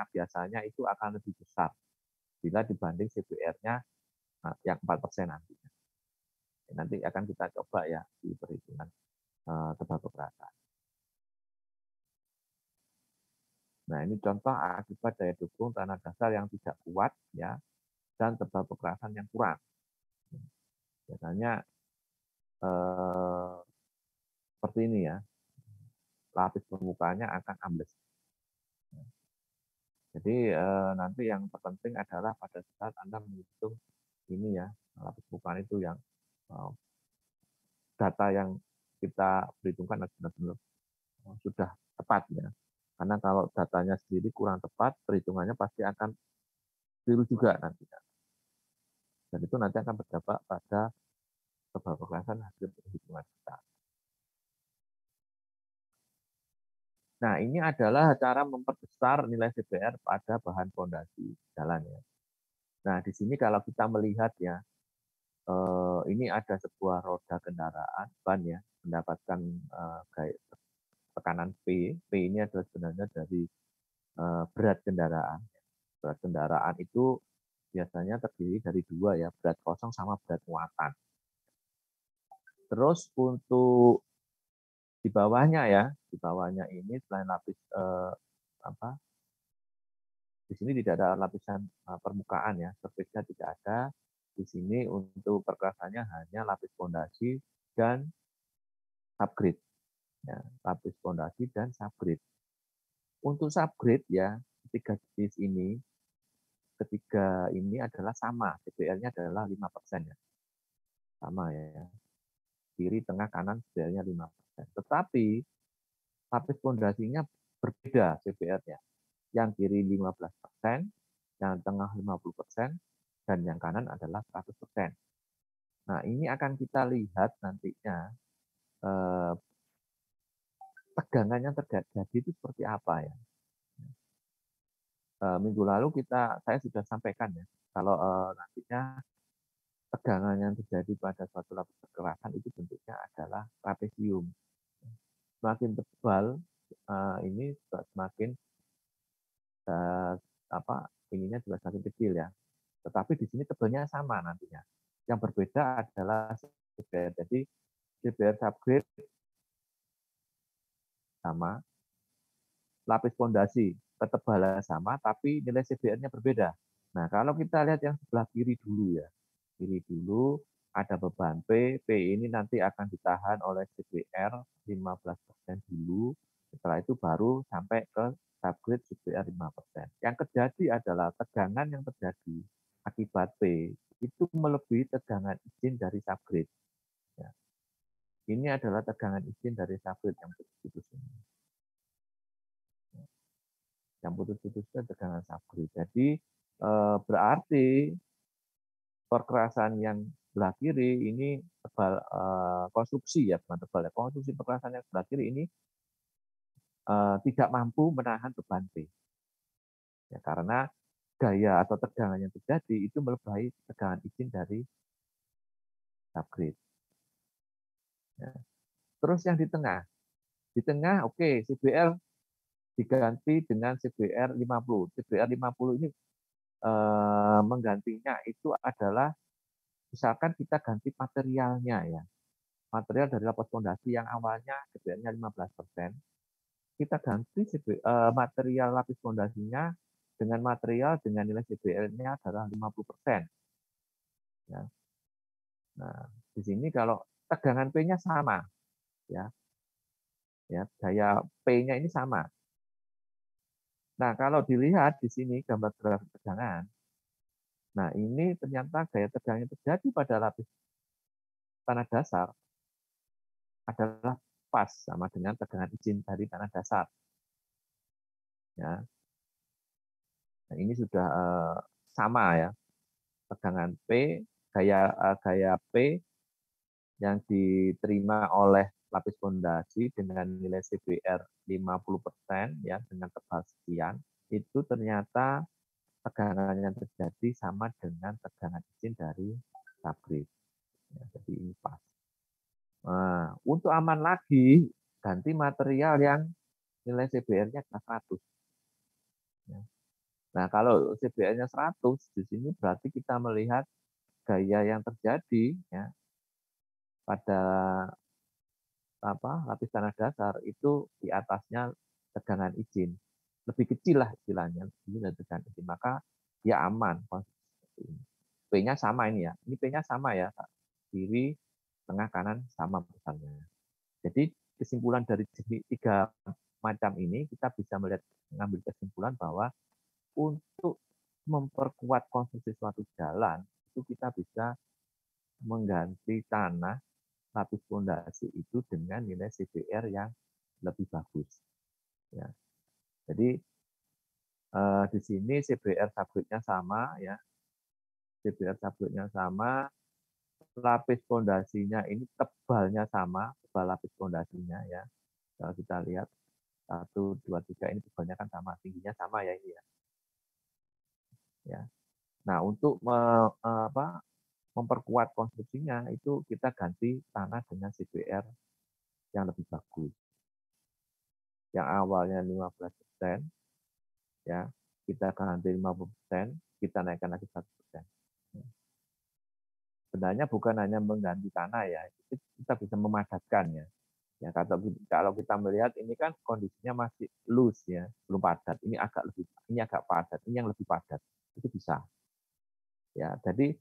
biasanya itu akan lebih besar bila dibanding CBR-nya yang 4% nantinya. Nanti akan kita coba ya di perhitungan tebal pekerasan. Nah, ini contoh akibat daya dukung tanah dasar yang tidak kuat ya dan tebal pekerasan yang kurang. Biasanya seperti ini ya, lapis permukaannya akan ambles. Jadi nanti yang terpenting adalah pada saat Anda menghitung ini ya, lapis permukaan itu yang data yang kita perhitungkan benar-benar sudah tepat ya. Karena kalau datanya sendiri kurang tepat, perhitungannya pasti akan keliru juga nantinya. Dan itu nanti akan berdampak pada tebal pekerasan hasil perhitungan kita. Nah, ini adalah cara memperbesar nilai CBR pada bahan fondasi jalan ya. Nah, di sini kalau kita melihat ya, ini ada sebuah roda kendaraan ban ya, mendapatkan tekanan P. P ini adalah sebenarnya dari berat kendaraan. Berat kendaraan itu biasanya terdiri dari dua ya, berat kosong sama berat muatan. Terus untuk di bawahnya ya, di bawahnya ini selain lapis di sini tidak ada lapisan permukaan ya, surface-nya tidak ada. Di sini untuk perkerasannya hanya lapis fondasi dan subgrade. Ya, lapis fondasi dan subgrade. Untuk subgrade ya, ketiga ini adalah sama, CBR-nya adalah 5% ya. Sama ya. Kiri, tengah, kanan CBR-nya 5%. Tetapi lapis fondasinya berbeda CBR-nya. Yang kiri 15%, yang tengah 50%, dan yang kanan adalah 100%. Nah, ini akan kita lihat nantinya tegangan yang terjadi itu seperti apa ya. Minggu lalu saya sudah sampaikan ya, kalau nantinya tegangan yang terjadi pada suatu lapis kekerasan itu bentuknya adalah trapesium. Semakin tebal ini semakin ininya juga semakin kecil ya. Tetapi di sini tebalnya sama nantinya. Yang berbeda adalah CBR. Jadi CBR subgrade sama, lapis fondasi ketebalan sama, tapi nilai CBR-nya berbeda. Nah, kalau kita lihat yang sebelah kiri dulu ya. Kiri dulu ada beban P. P ini nanti akan ditahan oleh CBR 15% dulu. Setelah itu baru sampai ke subgrade CBR 5%. Yang terjadi adalah tegangan yang terjadi akibat P itu melebihi tegangan izin dari subgrade. Ya. Ini adalah tegangan izin dari subgrade yang putus-putus ini. Yang putus-putus itu tegangan subgrade. Jadi berarti perkerasan yang sebelah kiri ini tebal konstruksi ya, bukan tebal ya. Konstruksi perkerasan yang sebelah kiri ini tidak mampu menahan beban P. Ya, karena gaya atau tegangan yang terjadi itu melebihi tegangan izin dari subgrade. Ya. Terus yang di tengah oke, CBR diganti dengan CBR 50. CBR 50 ini menggantinya itu adalah misalkan kita ganti materialnya ya. Material dari lapis fondasi yang awalnya CBR-nya 15%, kita ganti material lapis fondasinya dengan material dengan nilai CBR-nya adalah 50%. Ya. Nah, di sini kalau tegangan P-nya sama, ya, gaya P-nya ini sama. Nah, kalau dilihat di sini gambar grafik tegangan, nah ini ternyata gaya tegangan yang terjadi pada lapis tanah dasar adalah pas sama dengan tegangan izin dari tanah dasar. Ya, nah, ini sudah sama ya, tegangan P, gaya P yang diterima oleh lapis fondasi dengan nilai CBR 50% ya dengan tebal sekian, itu ternyata tegangan yang terjadi sama dengan tegangan izin dari subgrid. Ya, jadi ini pas. Nah, untuk aman lagi, ganti material yang nilai CBR-nya 100. Ya. Nah, kalau CBR-nya 100, di sini berarti kita melihat gaya yang terjadi ya, pada lapis tanah dasar itu di atasnya tegangan izin. Lebih kecil lah istilahnya, ini dari tegangan izin. Maka dia aman. P-nya sama ini ya. Ini P-nya sama ya. Kiri, tengah, kanan sama besarnya. Jadi kesimpulan dari tiga macam ini kita bisa mengambil kesimpulan bahwa untuk memperkuat konstruksi suatu jalan itu kita bisa mengganti tanah lapis fondasi itu dengan nilai CBR yang lebih bagus. Ya. Jadi di sini CBR subgridnya sama ya, CBR subgridnya sama, lapis fondasinya ini tebalnya sama, tebal lapis fondasinya ya. Kalau kita lihat 1, 2, 3 ini tebalnya kan sama, tingginya sama ya ini ya. Ya. Nah untuk memperkuat konstruksinya itu kita ganti tanah dengan CBR yang lebih bagus. Yang awalnya 15%, ya kita ganti 50%, kita naikkan lagi 1%. Sebenarnya bukan hanya mengganti tanah ya, kita bisa memadatkan ya. Ya kalau kita melihat ini kan kondisinya masih loose ya, belum padat. Ini agak padat, ini yang lebih padat. Itu bisa. Ya, jadi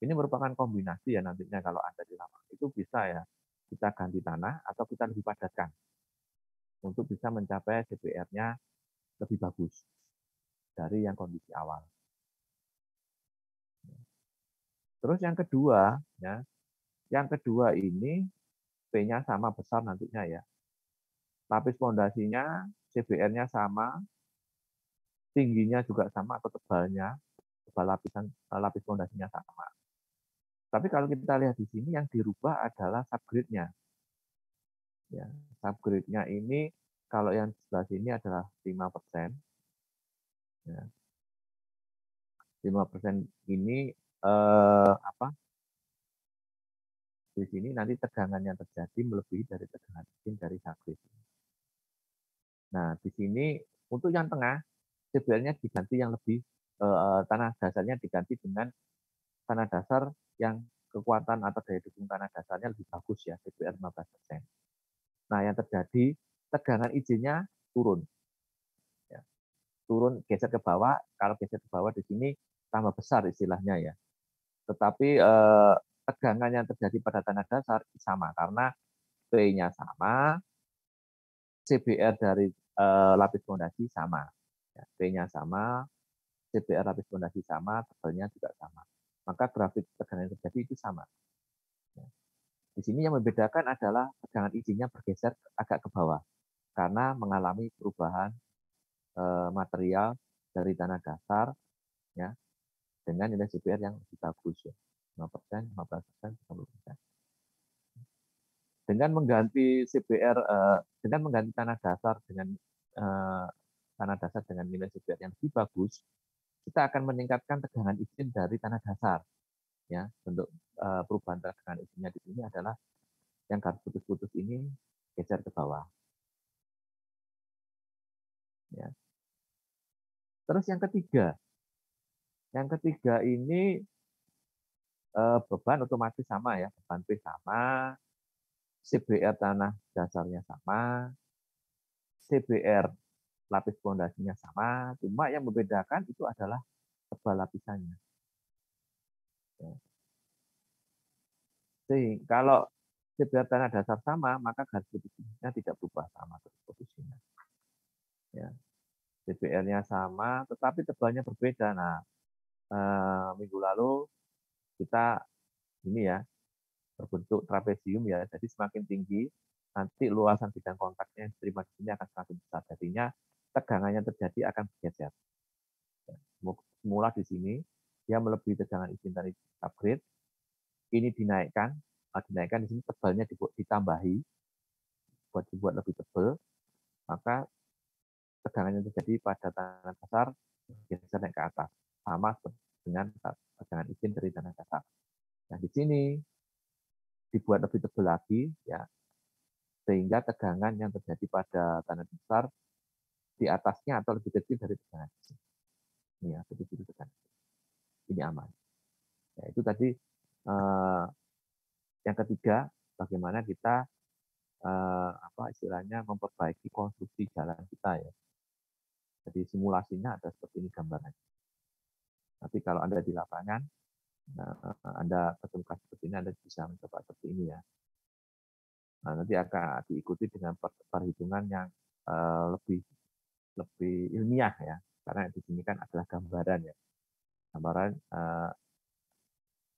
ini merupakan kombinasi ya nantinya kalau ada di lapangan. Itu bisa ya kita ganti tanah atau kita lebih padatkan untuk bisa mencapai CBR-nya lebih bagus dari yang kondisi awal. Terus yang kedua ini P-nya sama besar nantinya ya. Lapis fondasinya CBR-nya sama, tingginya juga sama atau tebalnya, tebal lapis fondasinya sama. Tapi kalau kita lihat di sini yang dirubah adalah subgrid-nya. Ya, subgrid-nya ini kalau yang sebelah sini adalah 5%. Ya. 5% ini di sini nanti tegangan yang terjadi melebihi dari tegangan izin dari subgrid. Nah, di sini untuk yang tengah CBR-nya diganti yang lebih tanah dasarnya diganti dengan tanah dasar yang kekuatan atau daya dukung tanah dasarnya lebih bagus ya, CBR 15%. Nah, yang terjadi tegangan izinnya turun. Ya. Turun geser ke bawah, kalau geser ke bawah di sini tambah besar istilahnya ya. Tetapi tegangan yang terjadi pada tanah dasar sama karena P-nya sama, CBR dari lapis fondasi sama. Ya, P-nya sama, CBR lapis fondasi sama, tebalnya juga sama. Maka grafik tegangan yang terjadi itu sama. Ya. Di sini yang membedakan adalah tegangan izinnya bergeser agak ke bawah karena mengalami perubahan material dari tanah dasar ya dengan nilai CBR yang lebih bagus ya. 5%, 15%, 30%. Dengan mengganti CBR dengan mengganti tanah dasar dengan nilai CBR yang lebih bagus, kita akan meningkatkan tegangan izin dari tanah dasar. Ya, bentuk perubahan tegangan izinnya di sini adalah yang garis putus-putus ini geser ke bawah. Ya. Terus yang ketiga ini beban otomatis sama ya, beban P sama, CBR tanah dasarnya sama, CBR lapis pondasinya sama, cuma yang membedakan itu adalah tebal lapisannya. Ya. Sehingga kalau CBR tanah dasar sama, maka garis posisinya tidak berubah sama terus posisinya. Ya. CBR-nya sama, tetapi tebalnya berbeda. Nah, minggu lalu kita ini ya berbentuk trapesium ya, jadi semakin tinggi nanti luasan bidang kontaknya yang diterima di sini akan semakin besar. Jadinya tegangan yang terjadi akan bergeser. Semula di sini dia melebihi tegangan izin dari subgrade, ini dinaikkan di sini tebalnya ditambahi buat dibuat lebih tebal, maka tegangan yang terjadi pada tanah dasar bergeser naik ke atas, sama dengan tegangan izin dari tanah dasar. Nah di sini dibuat lebih tebal lagi, ya, sehingga tegangan yang terjadi pada tanah dasar di atasnya atau lebih kecil dari tegangan izin. Ini ya, lebih kecil tegangan. Ini aman. Ya, itu tadi yang ketiga, bagaimana kita istilahnya memperbaiki konstruksi jalan kita ya. Jadi simulasinya ada seperti ini gambarannya. Tapi kalau Anda di lapangan, Anda ketemu seperti ini, Anda bisa mencoba seperti ini ya. Nah, nanti akan diikuti dengan perhitungan yang lebih ilmiah ya, karena di sini kan adalah gambaran ya, gambaran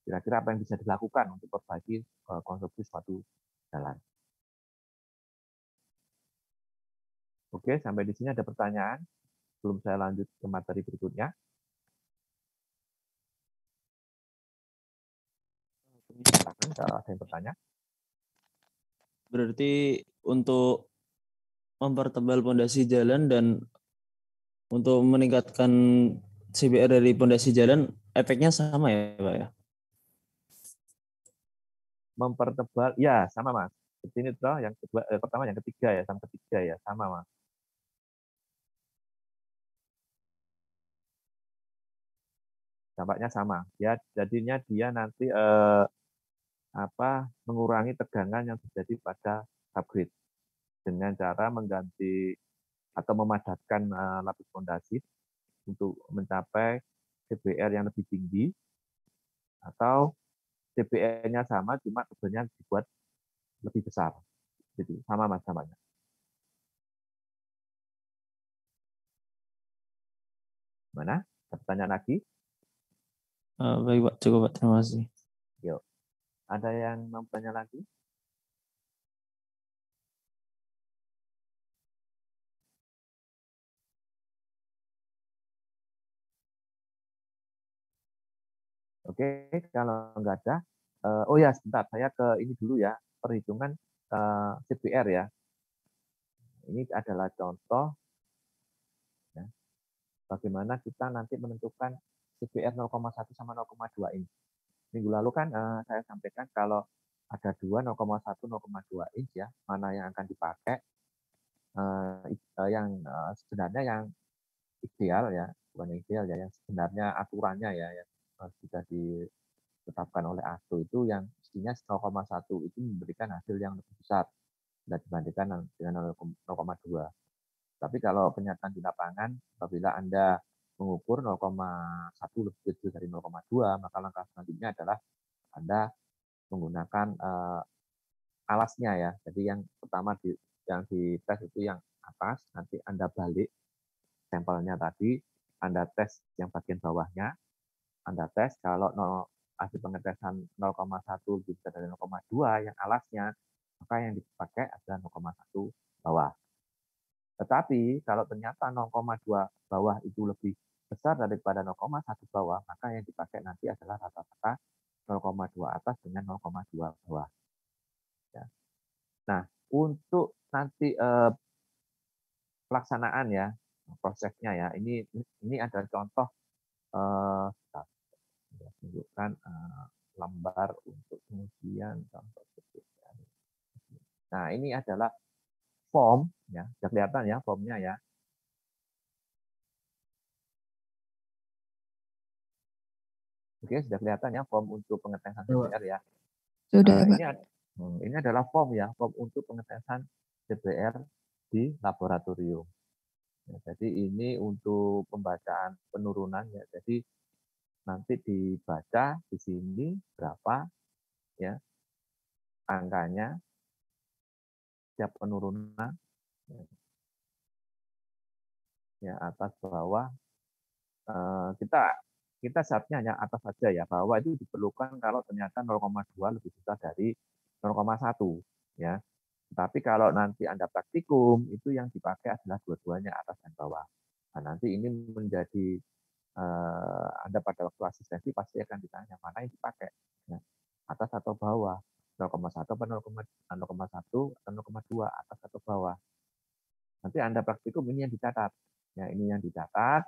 kira-kira apa yang bisa dilakukan untuk perbaiki konstruksi suatu jalan. Oke, sampai di sini ada pertanyaan sebelum saya lanjut ke materi berikutnya. Silakan kalau ada yang bertanya. Berarti untuk mempertebal pondasi jalan dan untuk meningkatkan CBR dari pondasi jalan efeknya sama ya, Pak ya? Mempertebal, ya sama Mas. Seperti ini toh, yang kedua, pertama, yang ketiga ya, sama ketiga ya, sama Mas. Dampaknya sama. Ya, jadinya dia nanti mengurangi tegangan yang terjadi pada subgrade dengan cara mengganti atau memadatkan lapis pondasi untuk mencapai CBR yang lebih tinggi, atau CBR-nya sama cuma tebalnya dibuat lebih besar. Jadi sama Mas namanya. Mana? Pertanyaan lagi? Baik Pak, cukup Pak, terima kasih. Yuk. Ada yang mau bertanya lagi? Oke, kalau nggak ada, oh ya sebentar, saya ke ini dulu ya, perhitungan CBR ya. Ini adalah contoh ya, bagaimana kita nanti menentukan CBR 0,1 sama 0,2 inch. Minggu lalu kan saya sampaikan kalau ada 0,1, 0,2 inch ya, mana yang akan dipakai, yang sebenarnya yang ideal ya, bukan yang ideal ya, yang sebenarnya aturannya ya, yang sudah ditetapkan oleh ASTO itu yang mestinya 0,1 itu memberikan hasil yang lebih besar dibandingkan dengan 0,2. Tapi kalau kenyataan di lapangan, apabila Anda mengukur 0,1 lebih kecil dari 0,2, maka langkah selanjutnya adalah Anda menggunakan alasnya ya. Jadi yang pertama yang dites itu yang atas, nanti Anda balik sampelnya tadi, Anda tes yang bagian bawahnya, Anda tes kalau hasil pengetesan 0,1 lebih besar dari 0,2 yang alasnya, maka yang dipakai adalah 0,1 bawah. Tetapi kalau ternyata 0,2 bawah itu lebih besar daripada 0,1 bawah, maka yang dipakai nanti adalah rata-rata 0,2 atas dengan 0,2 bawah. Ya. Nah, untuk nanti pelaksanaan ya, prosesnya ya, ini adalah contoh tunjukkan lembar untuk pengujian contoh. Nah, ini adalah form ya, sudah kelihatan ya formnya ya. Oke, sudah kelihatan ya form untuk pengetesan CBR ya. Sudah, Ini adalah form ya, form untuk pengetesan CBR di laboratorium. Ya, jadi ini untuk pembacaan penurunan ya. Jadi nanti dibaca di sini berapa ya angkanya setiap penurunan ya atas bawah. Kita kita seharusnya hanya atas saja ya, bahwa itu diperlukan kalau ternyata 0,2 lebih besar dari 0,1 ya. Tapi kalau nanti Anda praktikum, itu yang dipakai adalah dua-duanya atas dan bawah. Nah, nanti ini menjadi Anda pada waktu asistensi pasti akan ditanya mana yang dipakai, ya, atas atau bawah, 0,1 atau 0,1 atau 0,2 atas atau bawah. Nanti Anda praktikum ini yang dicatat, ya ini yang dicatat.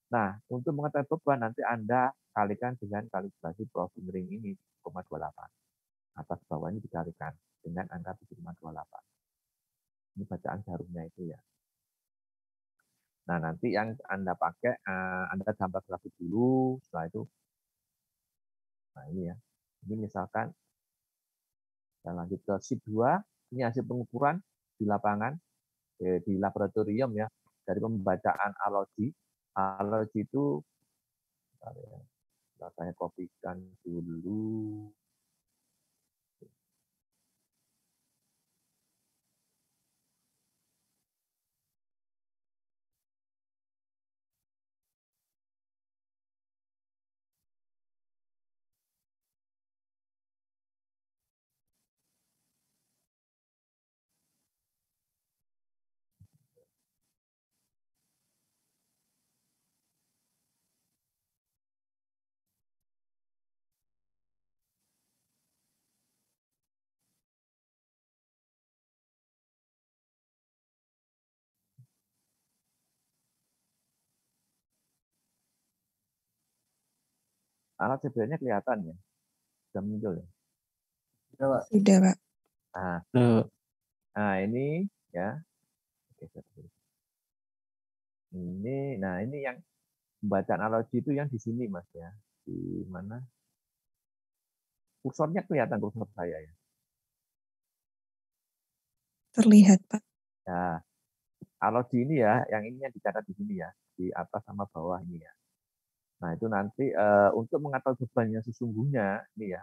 Nah, untuk mengetahui beban nanti Anda kalikan dengan kalibrasi profil ring ini 0,28. Atas bawah ini dikalikan dengan angka 7,28. Ini bacaan jarumnya itu ya. Nah, nanti yang Anda pakai, Anda gambar grafik dulu, setelah itu, nah ini ya. Ini misalkan, kita lanjut ke sheet 2, ini hasil pengukuran di lapangan, di laboratorium ya, dari pembacaan alogi. Alogi itu, saya kopikan dulu. Alat CBR-nya kelihatan ya, sudah muncul ya. Sudah, Pak. Nah ini ya, ini yang pembacaan analogi itu yang di sini Mas ya, di mana kursornya kelihatan kursor saya ya. Terlihat, Pak. Ya, analogi ini ya, yang ini yang dicatat di sini ya, di atas sama bawah ini ya. Nah itu nanti untuk mengetahui beban yang sesungguhnya ini ya,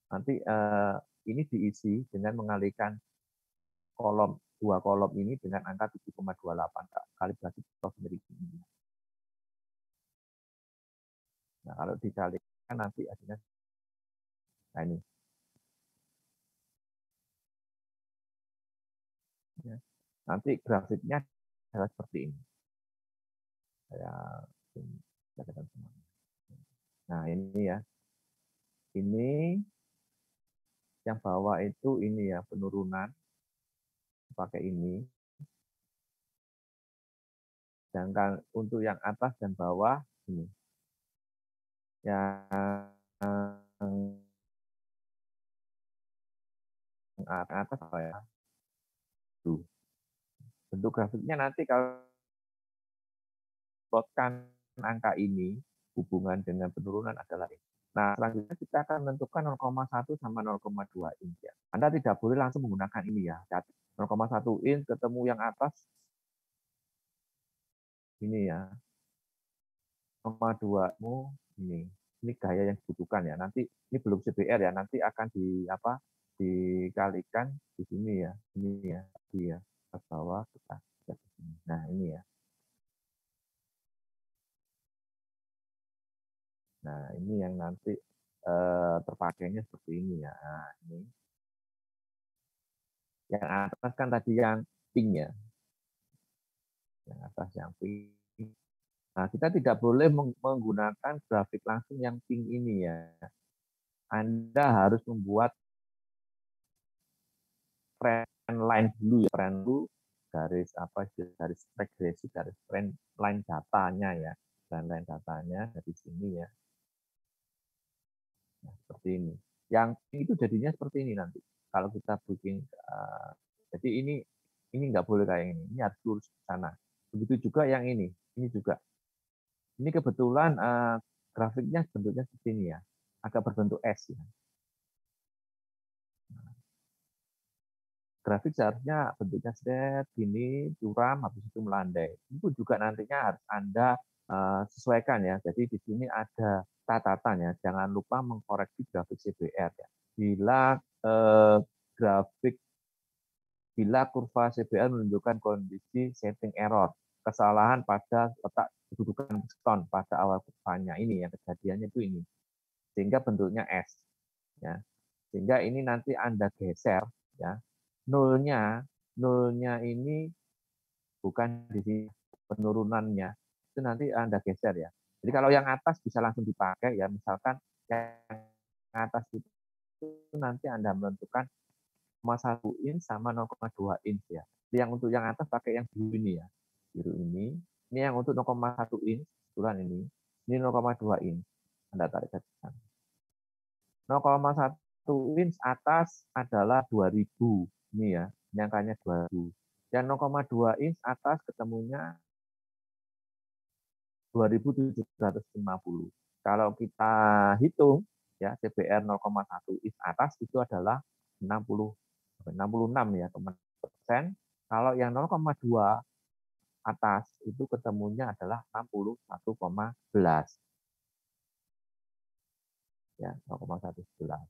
nanti ini diisi dengan mengalihkan dua kolom ini dengan angka 7,28 kalibrasi profil ini. Nah kalau dikalikan nanti hasilnya, nah ini. Ya. Nanti grafiknya adalah seperti ini. Nah ini ya, ini yang bawah itu ini ya penurunan pakai ini. Sedangkan untuk yang atas dan bawah ini. Yang atas apa ya? Tuh. Bentuk grafiknya nanti kalau plotkan angka ini hubungan dengan penurunan adalah ini. Nah, selanjutnya kita akan menentukan 0,1 sama 0,2 inch ya. Anda tidak boleh langsung menggunakan ini ya. 0,1 inch ketemu yang atas ini ya. 0,2-mu ini. Ini gaya yang dibutuhkan ya. Nanti ini belum CBR ya. Nanti akan dikalikan di sini ya. Ini ya. Iya. Ke bawah kita. Nah, ini ya. Nah, ini yang nanti terpakainya seperti ini ya. Nah, ini. Yang atas kan tadi yang pink ya. Yang atas yang pink. Nah, kita tidak boleh menggunakan grafik langsung yang pink ini ya. Anda harus membuat trend line dulu ya. Trend dulu garis garis regresi, garis trend line datanya ya. Trend line datanya dari sini ya. Nah, seperti ini. Yang itu jadinya seperti ini nanti. Kalau kita bikin, jadi ini nggak boleh kayak ini. Ini harus lurus ke sana. Begitu juga yang ini juga. Ini kebetulan grafiknya bentuknya seperti ini ya, agak berbentuk S ya. grafik seharusnya bentuknya set gini, curam, habis itu melandai. Itu juga nantinya harus Anda sesuaikan ya. Jadi di sini ada catatan ya, jangan lupa mengkoreksi grafik CBR ya. Grafik bila kurva CBR menunjukkan kondisi setting error, kesalahan pada letak kedudukan piston pada awal kurvanya ini yang kejadiannya itu ini, sehingga bentuknya S ya. Sehingga ini nanti Anda geser ya, nolnya ini bukan di sini penurunannya, itu nanti Anda geser ya. Jadi kalau yang atas bisa langsung dipakai ya, misalkan yang atas itu nanti Anda menentukan 0,1 inch sama 0,2 inch ya. Yang untuk yang atas pakai yang biru ini ya, biru ini. Ini yang untuk 0,1 inch, kebetulan ini 0,2 inch. Anda tarik ke sana. 0,1 inch atas adalah 2000 ini ya, ini angkanya 2000. Yang 0,2 inch atas ketemunya 2750. Kalau kita hitung ya CBR 0,1 inch atas itu adalah 66 ya persen. Kalau yang 0,2 atas itu ketemunya adalah 61,11 ya 0,11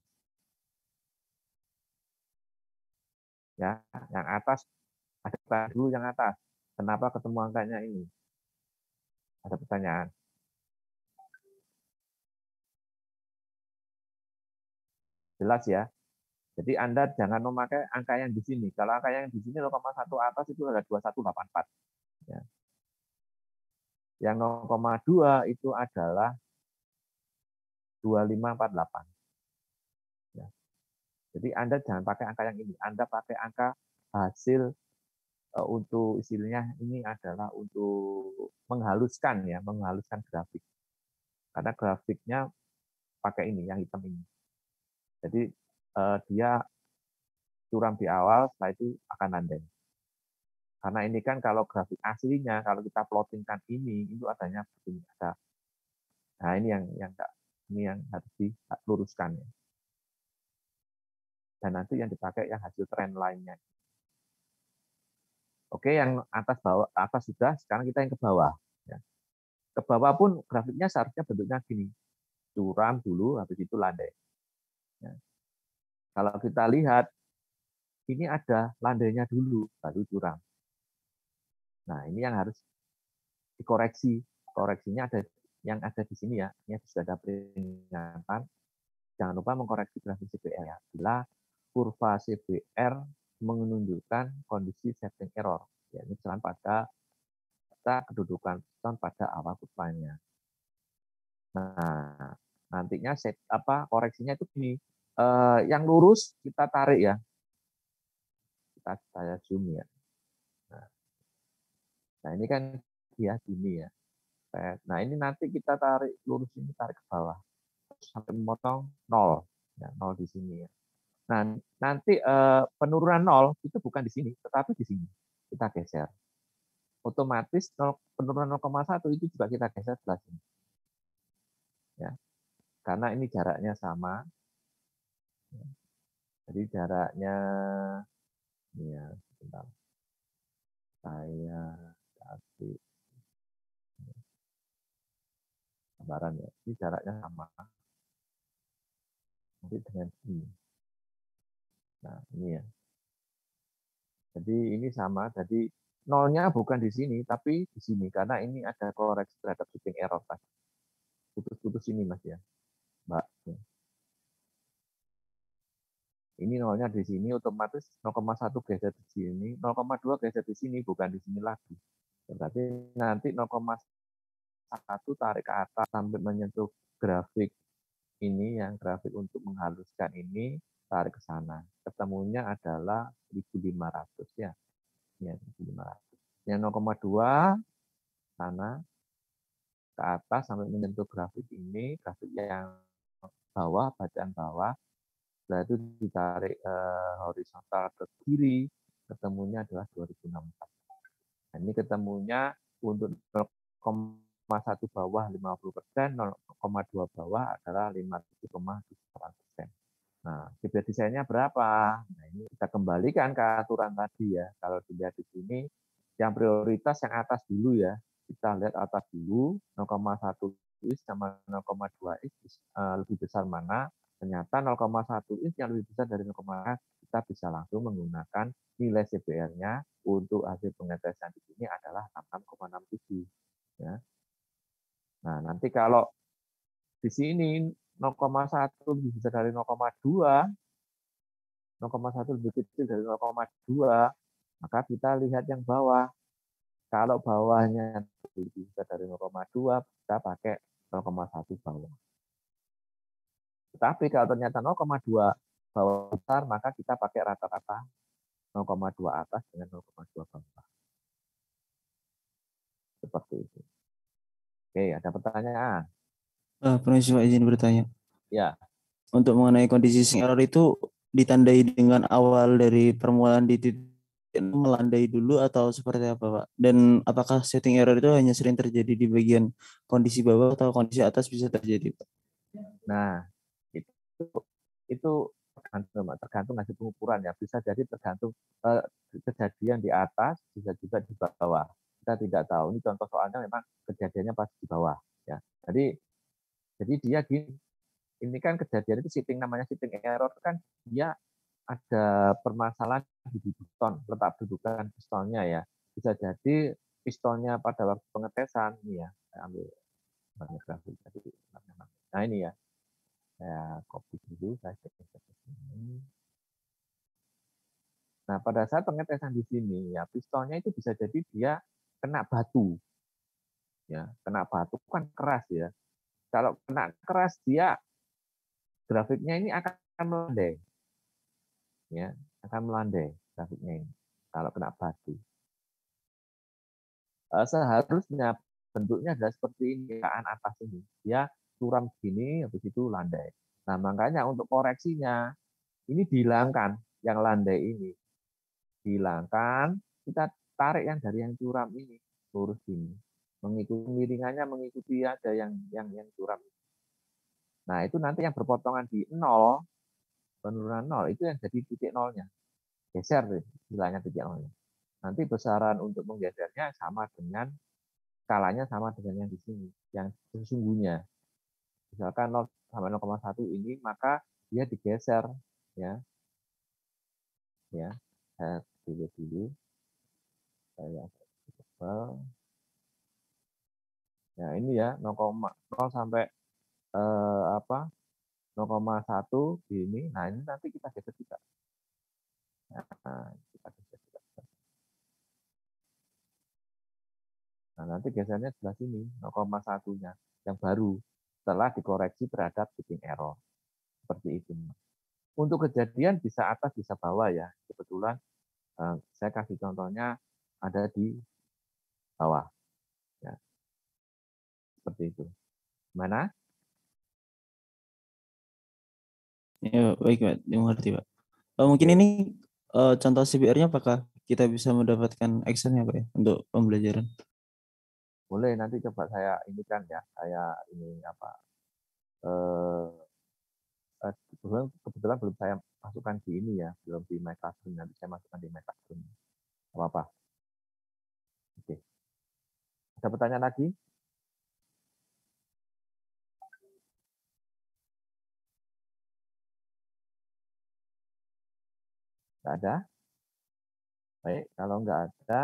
ya. Yang atas ada dulu yang atas. Kenapa ketemu angkanya ini? Ada pertanyaan? Jelas ya. Jadi Anda jangan memakai angka yang di sini. Kalau angka yang di sini 0,1 atas itu ada 2184. Ya. Yang 0,2 itu adalah 2548. Ya. Jadi Anda jangan pakai angka yang ini. Anda pakai angka hasil untuk istilahnya ini adalah untuk menghaluskan ya, menghaluskan grafik. Karena grafiknya pakai ini, yang hitam ini. Jadi dia curam di awal, setelah itu akan landai. Karena ini kan kalau grafik aslinya, kalau kita plottingkan ini, itu adanya begini. Ada. Nah ini yang harus diluruskan ya. Dan nanti yang dipakai yang hasil trend line-nya. Oke, yang atas sudah, sekarang kita yang ke bawah. Ya. Ke bawah pun grafiknya seharusnya bentuknya gini, curam dulu, habis itu landai. Ya. Kalau kita lihat, ini ada landainya dulu, baru curam. Nah ini yang harus dikoreksi. Koreksinya ada yang ada di sini ya, ini sudah ada peringatan. Jangan lupa mengkoreksi grafik CBR ya. Bila kurva CBR menunjukkan kondisi setting error, ya ini kesalahan pada kedudukan piston pada awal kurvanya. Nah, nantinya koreksinya itu gini. Yang lurus kita tarik ya. Saya zoom ya. Nah, ini kan dia gini ya. Nah, ini nanti kita tarik lurus ini, tarik ke bawah sampai memotong 0. Ya, 0 di sini ya. Nah, nanti penurunan 0 itu bukan di sini, tetapi di sini. Kita geser. Otomatis penurunan 0,1 itu juga kita geser sebelah sini. Ya. Karena ini jaraknya sama. Jadi jaraknya ini ya, sebentar. Saya kasih gambaran ya. Ini jaraknya sama. Nanti dengan ini. Nah, ini ya. Jadi ini sama. Jadi nolnya bukan di sini, tapi di sini. Karena ini ada koreksi terhadap shifting error tadi. Putus-putus ini Mas ya, Mbak. Ini nolnya di sini, otomatis 0,1 geser di sini, 0,2 geser di sini, bukan di sini lagi. Berarti nanti 0,1 tarik ke atas sampai menyentuh grafik ini, yang grafik untuk menghaluskan ini, tarik ke sana. Ketemunya adalah 1.500 ya. Ya, 1.500. Yang 0,2 sana ke atas sampai menyentuh grafik ini, grafik yang bawah, bacaan bawah, setelah itu ditarik horizontal ke kiri, ketemunya adalah 2064. Nah, ini ketemunya untuk 0,1 bawah 50%, 0,2 bawah adalah 50,8%. Nah, CBR desainnya berapa? Nah, ini kita kembalikan ke aturan tadi ya. Kalau dilihat di sini, yang prioritas yang atas dulu ya. Kita lihat atas dulu, 0,1 inch sama 0,2 inch lebih besar mana? Ternyata 0,1 inch yang lebih besar dari 0,2, kita bisa langsung menggunakan nilai CBR-nya untuk hasil pengetesan di sini adalah 6,67. Ya. Nah, nanti kalau di sini 0,1 lebih besar dari 0,2, 0,1 lebih kecil dari 0,2, maka kita lihat yang bawah. Kalau bawahnya lebih besar dari 0,2, kita pakai 0,1 bawah. Tetapi kalau ternyata 0,2 bawah besar, maka kita pakai rata-rata 0,2 atas dengan 0,2 bawah. Seperti itu. Oke, ada pertanyaan? Permisi Pak, izin bertanya. Ya. Untuk mengenai kondisi setting error itu ditandai dengan awal dari permulaan di titik melandai dulu atau seperti apa Pak? Dan apakah setting error itu hanya sering terjadi di bagian kondisi bawah atau kondisi atas bisa terjadi Pak? Nah, itu itu tergantung hasil pengukuran ya. Bisa jadi tergantung kejadian di atas, bisa juga di bawah. Kita tidak tahu. Ini contoh soalnya memang kejadiannya pas di bawah ya. Jadi dia gini, ini kan kejadian itu namanya shifting error kan dia ada permasalahan di piston, letak dudukan pistonnya ya. Bisa jadi pistonnya pada waktu pengetesan ini ya. Saya ambil grafik tadi. Nah ini ya. Saya copy dulu, saya cek ke sini. Nah, pada saat pengetesan di sini ya pistonnya itu bisa jadi dia kena batu. Ya, kena batu kan keras ya. Kalau kena keras dia grafiknya ini akan melandai. Ya, akan melandai grafiknya ini kalau kena batu. Seharusnya bentuknya adalah seperti ini, atas ini. Dia curam begini, habis itu landai. Nah, makanya untuk koreksinya ini dihilangkan yang landai ini. Dihilangkan, kita tarik yang dari yang curam ini, lurus ini. Mengikuti miringannya mengikuti ada yang curam. Nah, itu nanti yang berpotongan di 0, penurunan 0 itu yang jadi titik nolnya. Geser istilahnya titik nolnya. Nanti besaran untuk menggesernya sama dengan skalanya sama dengan yang di sini, yang sesungguhnya. Misalkan 0 sampai 0,1 ini, maka dia digeser ya. Ya. Saya pilih dulu. Saya tebal. Ya, ini ya 0,0 sampai 0,1 ini. Nah, ini nanti kita geser juga. Nah, kita geser juga. Nah, nanti gesernya sebelah sini 0,1-nya yang baru setelah dikoreksi terhadap shifting error. Seperti itu. Untuk kejadian bisa atas bisa bawah ya. Kebetulan saya kasih contohnya ada di bawah. Ya. Seperti itu. Mana? Ya, baik Pak, dimengerti Pak. Mungkin ini contoh CBR-nya apakah kita bisa mendapatkan Excel-nya Pak ya untuk pembelajaran? Boleh nanti coba saya ini kan ya. Saya ini apa? Kebetulan belum saya masukkan di ini ya, belum di My Classroom. Nanti saya masukkan di My Classroom. Apa-apa. Oke. Ada pertanyaan lagi? Nggak ada? Baik, kalau nggak ada,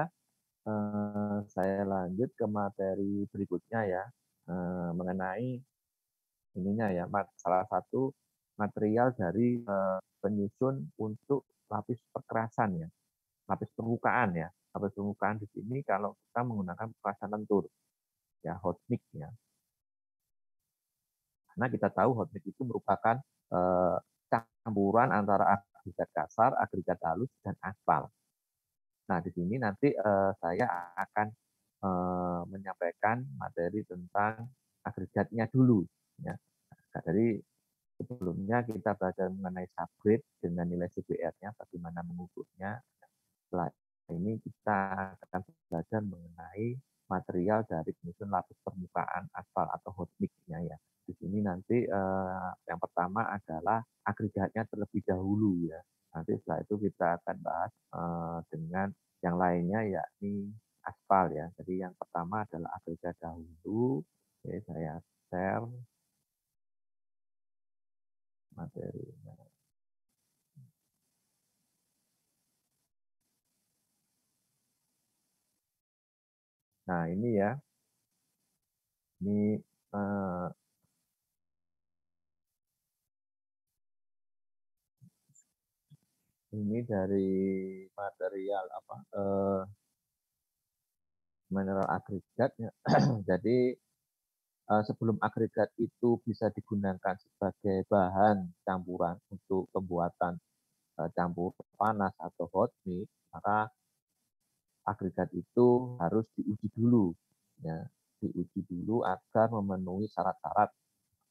saya lanjut ke materi berikutnya ya, mengenai ininya ya, salah satu material dari penyusun untuk lapis perkerasan ya, lapis permukaan ya. Lapis permukaan di sini kalau kita menggunakan perkerasan lentur, ya hot mix ya. Karena kita tahu hot mix itu merupakan campuran antara agregat kasar, agregat halus, dan aspal. Nah, di sini nanti saya akan menyampaikan materi tentang agregatnya dulu. Ya. Nah, dari sebelumnya kita belajar mengenai subgrade dengan nilai CBR-nya, bagaimana mengukurnya. Setelah ini kita akan belajar mengenai material dari penyusun lapis permukaan aspal atau hot mix-nya ya. Di sini nanti yang pertama adalah agregatnya terlebih dahulu ya. Nanti setelah itu kita akan bahas dengan yang lainnya yakni aspal ya. Jadi yang pertama adalah agregat dahulu. Oke, saya share materinya. Nah ini ya, ini dari material apa mineral agregatnya. Jadi sebelum agregat itu bisa digunakan sebagai bahan campuran untuk pembuatan campur panas atau hot mix, maka agregat itu harus diuji dulu, ya, diuji dulu agar memenuhi syarat-syarat.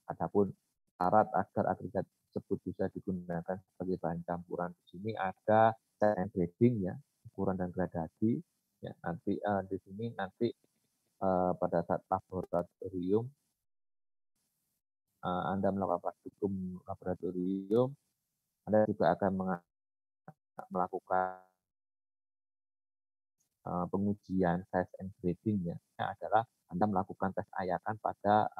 Adapun syarat agar agregat tersebut bisa digunakan sebagai bahan campuran di sini ada set and grading ya, ukuran dan gradasi. Ya, nanti di sini nanti pada saat laboratorium Anda melakukan praktikum laboratorium, Anda juga akan melakukan pengujian size and grading ya. Adalah Anda melakukan tes ayakan pada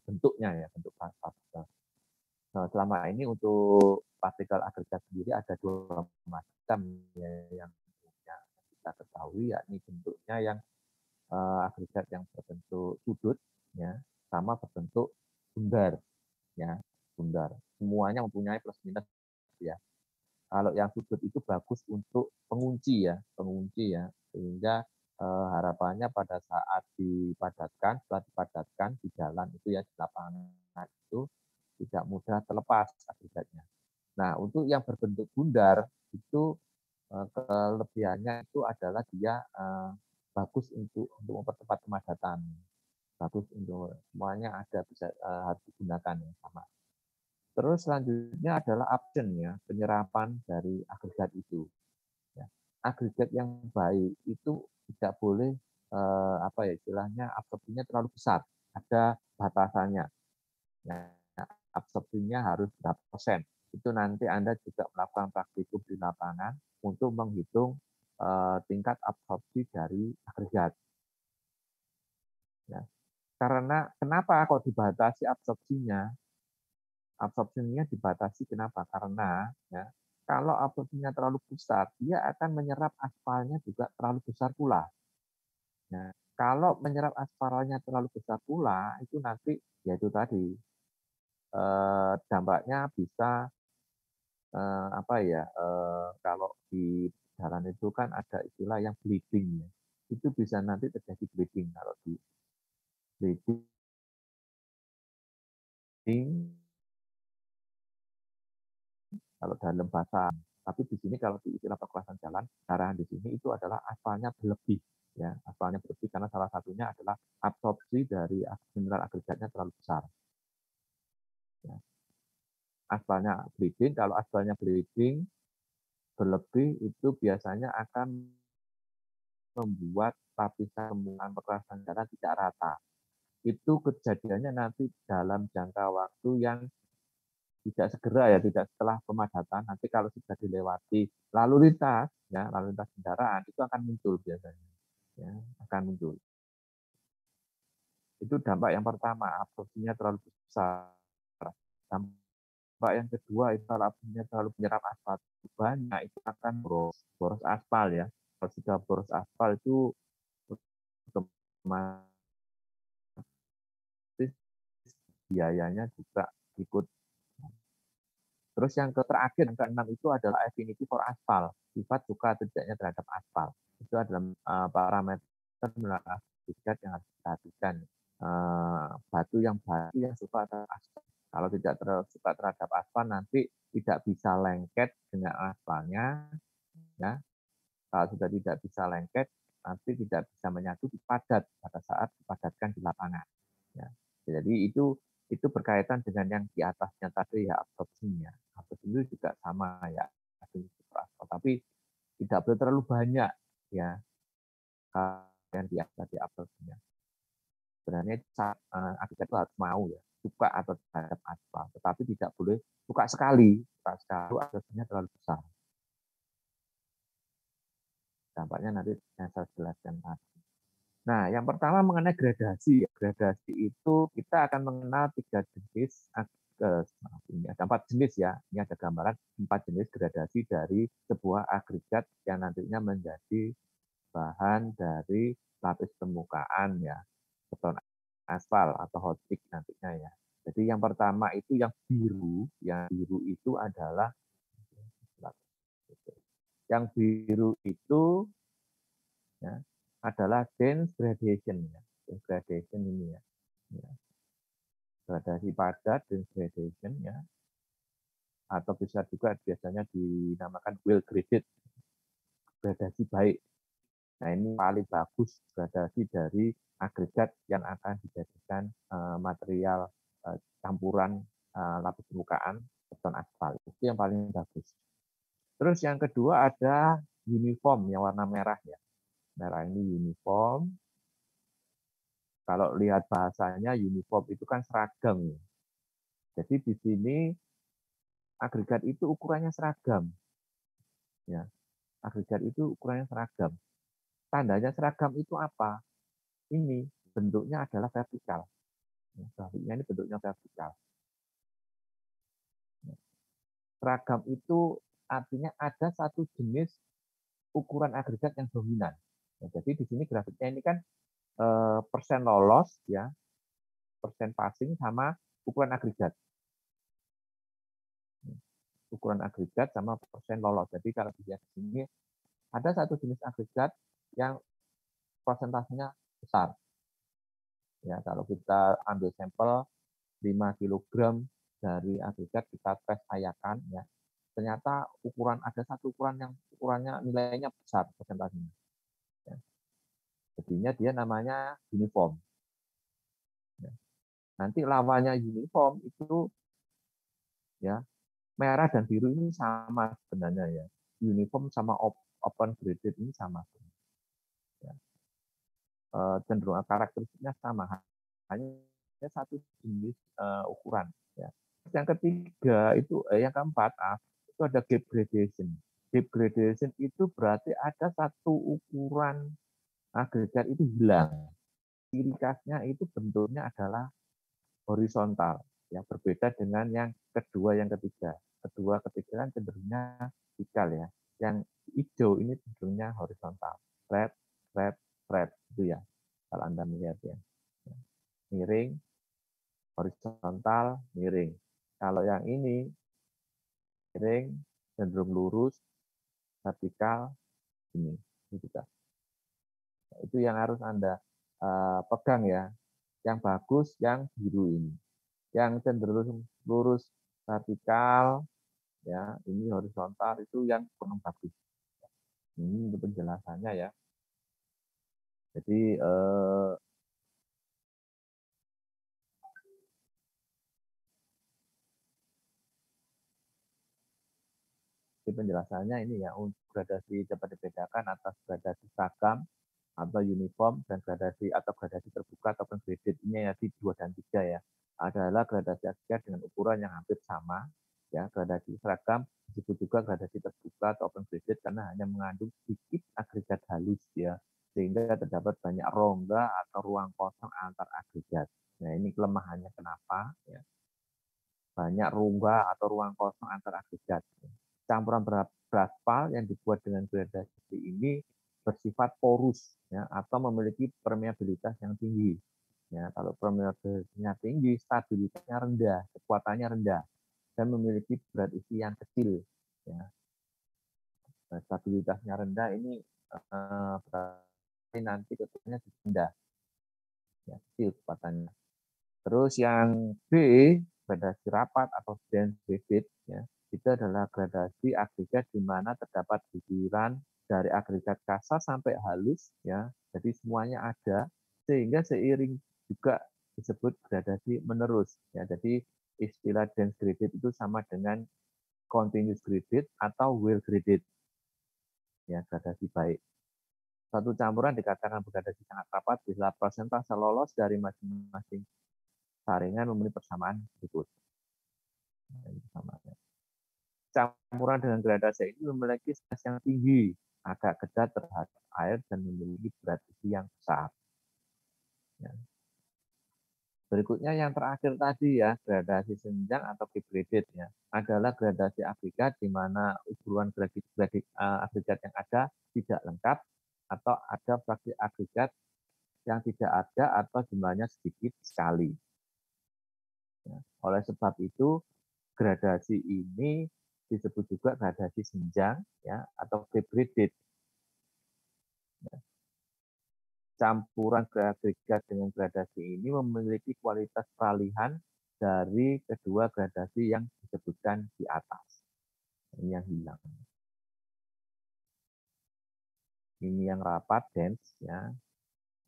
bentuknya ya, bentuk partikel. Nah, selama ini untuk partikel agregat sendiri ada dua macam ya, yang kita ketahui, yakni bentuknya yang agregat yang berbentuk sudut, ya, sama berbentuk bundar, ya, bundar. Semuanya mempunyai plus minus, ya. Kalau yang sudut itu bagus untuk pengunci ya, sehingga harapannya pada saat dipadatkan, setelah dipadatkan di jalan itu ya, di lapangan itu tidak mudah terlepas agregatnya. Nah, untuk yang berbentuk bundar itu kelebihannya itu adalah dia bagus untuk mempercepat kepadatan. Bagus untuk semuanya ada, bisa harus digunakan ya, sama. Terus selanjutnya adalah absorption ya, penyerapan dari agregat itu. Ya. Agregat yang baik itu tidak boleh istilahnya absorpsinya terlalu besar, ada batasannya. Ya, absorpsinya harus berapa persen. Itu nanti Anda juga melakukan praktikum di lapangan untuk menghitung tingkat absorpsi dari agregat. Ya. Karena kenapa kok dibatasi absorpsinya? Absorpsinya dibatasi kenapa? Karena ya, kalau absorpsinya terlalu besar, dia akan menyerap aspalnya juga terlalu besar pula. Nah, kalau menyerap aspalnya terlalu besar pula, itu nanti yaitu tadi dampaknya bisa kalau di jalan itu kan ada istilah yang bleeding ya. Itu bisa nanti terjadi bleeding kalau di bleeding kalau dalam bahasa. Tapi di sini kalau di istilah perkelasan jalan, arahan di sini itu adalah aspalnya berlebih. Ya, aspalnya berlebih karena salah satunya adalah absorpsi dari mineral agregatnya terlalu besar. Ya. Aspalnya bleeding, kalau aspalnya bleeding berlebih itu biasanya akan membuat lapisan permukaan perkelasan jalan tidak rata. Itu kejadiannya nanti dalam jangka waktu yang tidak segera ya, tidak setelah pemadatan. Nanti kalau sudah dilewati lalu lintas, ya lalu lintas kendaraan itu akan muncul biasanya, ya akan muncul. Itu dampak yang pertama, absorpsinya terlalu besar. Dampak yang kedua itu kalau absorpsinya terlalu menyerap aspal banyak, itu akan boros aspal ya. Kalau sudah boros aspal itu otomatis biayanya juga ikut. Terus yang terakhir, yang keenam itu adalah affinity for aspal, sifat suka atau tidaknya terhadap aspal. Itu adalah parameter mineral agregat yang harus diperhatikan. Batu yang suka terhadap aspal. Kalau tidak suka terhadap aspal, nanti tidak bisa lengket dengan aspalnya. Ya. Kalau sudah tidak bisa lengket, nanti tidak bisa menyatu padat pada saat dipadatkan di lapangan. Ya. Jadi itu berkaitan dengan yang di atasnya tadi ya, absorpsinya. Absorpsi itu juga sama ya, tapi tidak boleh terlalu banyak ya yang di atas tadi absorpsinya. Sebenarnya agregat itu harus mau ya, suka atau terhadap aspal, tetapi tidak boleh suka sekali absorpsinya terlalu besar. Dampaknya nanti yang saya jelaskan tadi. Nah, yang pertama mengenai gradasi. Gradasi itu kita akan mengenal 3 jenis, ini ada 4 jenis ya. Ini ada gambaran 4 jenis gradasi dari sebuah agregat yang nantinya menjadi bahan dari lapis permukaan ya, beton aspal atau hot mix nantinya ya. Jadi yang pertama itu yang biru itu adalah ya, adalah dense gradation ya. Dense gradation ini ya. Gradasi padat, dense gradation ya. Atau bisa juga biasanya dinamakan well graded, gradasi baik. Nah, ini paling bagus gradasi dari agregat yang akan dijadikan material campuran lapis permukaan beton aspal. Itu yang paling bagus. Terus yang kedua ada uniform yang warna merah ya. Merah ini uniform. Kalau lihat bahasanya uniform itu kan seragam. Jadi di sini agregat itu ukurannya seragam. Ya, agregat itu ukurannya seragam. Tandanya seragam itu apa? Ini bentuknya adalah vertikal. Grafiknya ini bentuknya vertikal. Seragam itu artinya ada satu jenis ukuran agregat yang dominan. Jadi di sini grafiknya ini kan persen lolos, ya, persen passing sama ukuran agregat. Ukuran agregat sama persen lolos. Jadi kalau dilihat di sini ada satu jenis agregat yang persentasenya besar. Ya, kalau kita ambil sampel 5 kg dari agregat, kita tes ayakan, ya, ternyata ada satu ukuran yang ukurannya nilainya besar persentasenya. Ya. Jadinya dia namanya uniform. Ya. Nanti lawannya uniform itu, ya, merah dan biru ini sama sebenarnya, ya. Uniform sama open graded ini sama. Ya. Cenderung karakteristiknya sama, hanya satu jenis ukuran. Ya. Yang ketiga itu, yang keempat, itu ada gap gradation. Gap gradation itu berarti ada satu ukuran agregat itu hilang. Ciri khasnya itu bentuknya adalah horizontal, ya, berbeda dengan yang kedua, yang ketiga. Kedua, ketiga kan cenderungnya vertikal, ya. Yang hijau ini cenderungnya horizontal. Flat, flat, flat, itu ya. Kalau Anda melihat, ya. Miring, horizontal, miring. Kalau yang ini miring, cenderung lurus, vertikal, ini juga. Itu yang harus Anda pegang, ya. Yang bagus yang biru ini. Yang cenderung lurus vertikal, ya, ini horizontal, itu yang kurang bagus. Ini untuk penjelasannya, ya. Jadi penjelasannya ini, ya, untuk gradasi dapat dibedakan atas gradasi seragam atau uniform dan gradasi atau gradasi terbuka ataupun graded, ini ya di 2 dan 3, ya. Adalah gradasi agregat dengan ukuran yang hampir sama, ya. Gradasi seragam disebut juga gradasi terbuka atau open graded karena hanya mengandung sedikit agregat halus, ya, sehingga terdapat banyak rongga atau ruang kosong antar agregat. Nah, ini kelemahannya kenapa, ya. Banyak rongga atau ruang kosong antar agregat. Campuran beraspal yang dibuat dengan gradasi ini bersifat porus, ya, atau memiliki permeabilitas yang tinggi. Ya, kalau permeabilitasnya tinggi, stabilitasnya rendah, kekuatannya rendah, dan memiliki berat isi yang kecil. Ya. Stabilitasnya rendah ini berarti nanti kekuatannya rendah, ya, kecil kekuatannya. Terus yang B, gradasi rapat atau dense bedded, ya, itu adalah gradasi agregat di mana terdapat guguran dari agregat kasar sampai halus, ya. Jadi semuanya ada, sehingga seiring juga disebut gradasi menerus, ya. Jadi istilah dense graded itu sama dengan continuous graded atau well graded, ya, gradasi baik. Satu campuran dikatakan bergradasi sangat rapat bila persentase lolos dari masing-masing saringan memenuhi persamaan tersebut. Campuran dengan gradasi ini memiliki stres yang tinggi, agak ketat terhadap air, dan memiliki berat isi yang besar. Ya. Berikutnya yang terakhir tadi, ya, gradasi senjang atau graded, ya, adalah gradasi agregat di mana ukuran agregat yang ada tidak lengkap atau ada fraksi agregat yang tidak ada atau jumlahnya sedikit sekali. Ya. Oleh sebab itu, gradasi ini disebut juga gradasi senjang, ya, atau graded. Ya. Campuran agregat dengan gradasi ini memiliki kualitas peralihan dari kedua gradasi yang disebutkan di atas. Ini yang hilang. Ini yang rapat, dense, ya.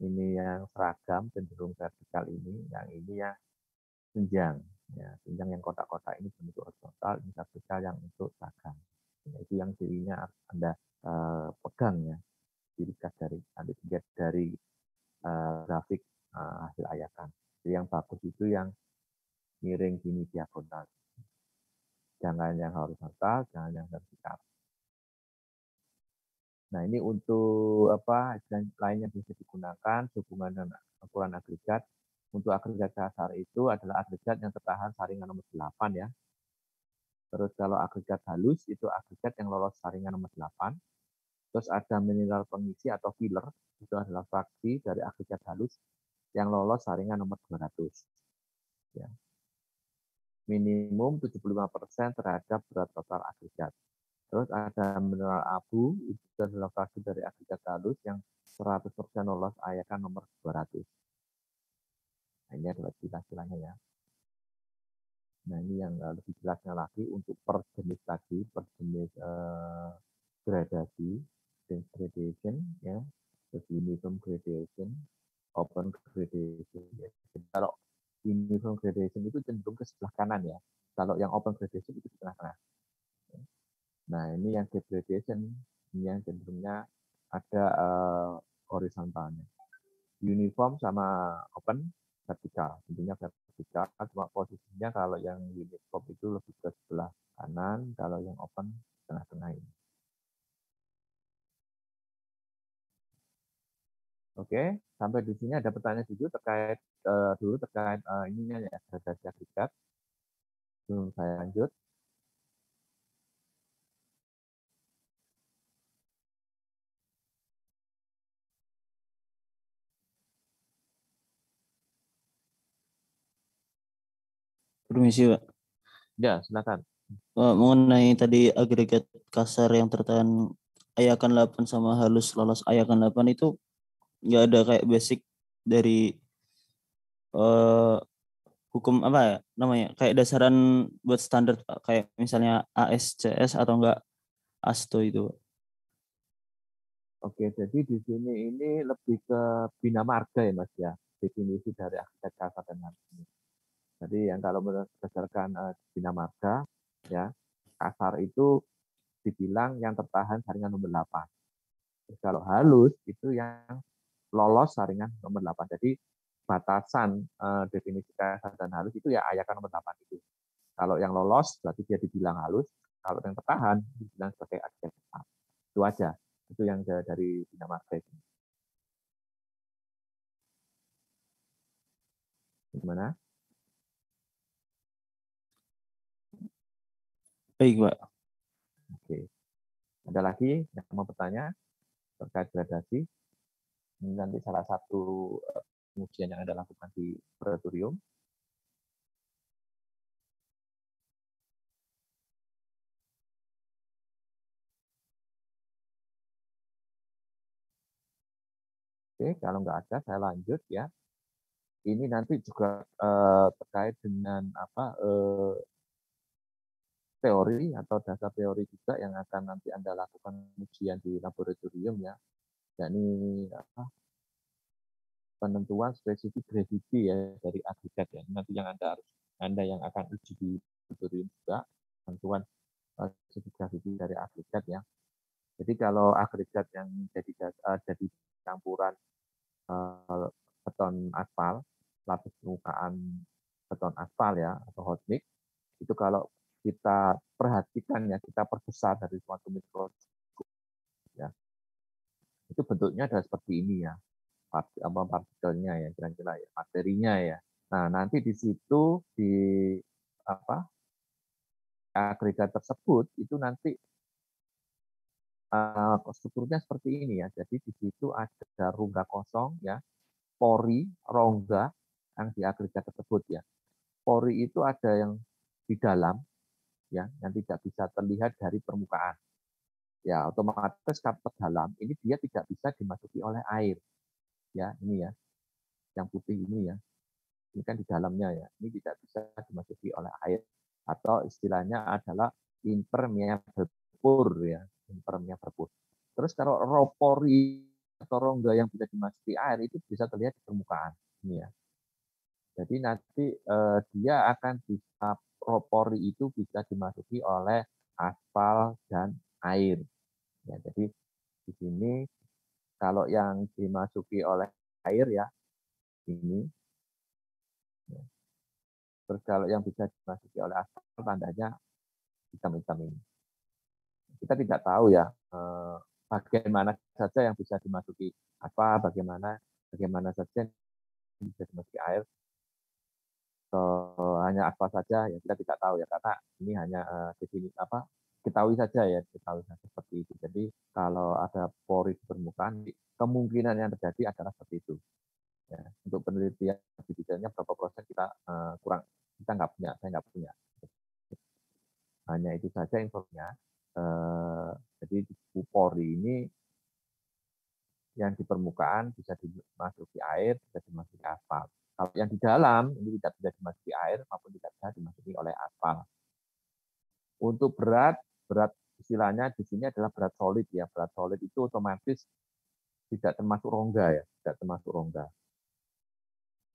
Ini yang seragam, cenderung vertikal ini. Yang ini yang senjang. Ya, senjang yang kotak-kotak ini bentuk horizontal, ini vertikal yang untuk seragam. Ya, itu yang cirinya Anda pegang, ya. Ciri khas dari grafik hasil ayakan. Jadi yang bagus itu yang miring gini diagonal. Jangan yang horizontal, jangan yang vertikal. Nah, ini untuk apa lain yang bisa digunakan sehubungan dengan ukuran agregat. Untuk agregat kasar itu adalah agregat yang tertahan saringan nomor 8 ya. Terus kalau agregat halus itu agregat yang lolos saringan nomor 8. Terus ada mineral pengisi atau filler, itu adalah fraksi dari agregat halus yang lolos saringan nomor 200. Ya. Minimum 75% terhadap berat total agregat. Terus ada mineral abu, itu adalah fraksi dari agregat halus yang 100% lolos ayakan nomor 200. Nah, ini adalah istilah-istilahnya ya. Nah, ini yang lebih jelasnya lagi untuk per jenis tadi, per jenis gradasi, gradation, ya, terus uniform gradation, open gradation. Ya. Jadi kalau uniform gradation itu cenderung ke sebelah kanan ya. Kalau yang open gradation itu di tengah-tengah. Nah, ini yang gap gradation, ini yang cenderungnya ada horizontalnya. Uniform sama open vertikal, tentunya vertikal, cuma posisinya kalau yang uniform itu lebih ke sebelah kanan, kalau yang open tengah-tengah ini. Oke, sampai di sini ada pertanyaan terkait ininya ya, gradasi agregat. Sebelum saya lanjut. Permisi, Pak. Ya, silakan. Mengenai tadi agregat kasar yang tertahan ayakan 8 sama halus lolos ayakan 8 itu nggak ada kayak basic dari hukum apa ya namanya kayak dasaran buat standar Pak. Kayak misalnya ASCS atau enggak ASTO itu. Oke, jadi di sini ini lebih ke bina marga ya Mas ya, definisi dari agregat kasar dan halus ini. Jadi yang kalau berdasarkan bina marga ya, kasar itu dibilang yang tertahan saringan nomor 8. Terus kalau halus itu yang lolos saringan nomor 8. Jadi batasan definisi kasar dan halus itu ya ayakan nomor 8 itu. Kalau yang lolos berarti dia dibilang halus, kalau yang tertahan dibilang sebagai agregat kasar. Itu aja. Itu yang dari bina marga itu. Gimana? Baik, Pak. Oke. Ada lagi yang mau bertanya terkait gradasi? Ini nanti salah satu pengujian yang Anda lakukan di laboratorium. Oke, kalau nggak ada, saya lanjut ya. Ini nanti juga terkait dengan teori atau dasar teori juga yang akan nanti Anda lakukan ujian di laboratorium ya, yakni penentuan spesifik gravity ya dari agregat ya. Nanti yang Anda yang akan uji di laboratorium juga penentuan spesifik gravity dari agregat ya. Jadi kalau agregat yang jadi campuran beton aspal, lapis permukaan beton aspal ya atau hot mix, itu kalau kita perhatikan ya, kita perbesar dari suatu mikroskop ya, itu bentuknya adalah seperti ini ya, partikelnya ya, kira-kira ya, materinya ya. Nah, nanti di situ di agregat tersebut itu nanti strukturnya seperti ini ya. Jadi di situ ada rongga kosong ya, pori, rongga yang di agregat tersebut ya. Pori itu ada yang di dalam ya, yang tidak bisa terlihat dari permukaan. Ya, otomatis kapet dalam ini dia tidak bisa dimasuki oleh air. Ya, ini ya. Yang putih ini ya. Ini kan di dalamnya ya. Ini tidak bisa dimasuki oleh air atau istilahnya adalah impermeable pore ya, impermeable pore. Terus kalau pori atau rongga yang bisa dimasuki air itu bisa terlihat di permukaan. Ini ya. Jadi nanti dia akan bisa pori itu bisa dimasuki oleh aspal dan air. Ya, jadi di sini kalau yang dimasuki oleh air ya ini. Ya. Terus kalau yang bisa dimasuki oleh aspal tandanya hitam-hitam ini. Kita tidak tahu ya bagaimana saja yang bisa dimasuki bagaimana saja bisa dimasuki air hanya aspal saja, ya kita tidak tahu ya, karena ini hanya definisi ketahui saja ya, ketahui saja seperti itu. Jadi kalau ada pori di permukaan, kemungkinan yang terjadi adalah seperti itu. Ya, untuk penelitian lebih detailnya berapa proses kita kita nggak punya, saya nggak punya. Hanya itu saja infonya. Jadi pori ini yang di permukaan bisa dimasuki air, bisa dimasuki aspal. Kalau yang di dalam ini tidak bisa dimasuki air maupun tidak bisa dimasuki oleh aspal. Untuk berat istilahnya di sini adalah berat solid ya. Berat solid itu otomatis tidak termasuk rongga ya, tidak termasuk rongga.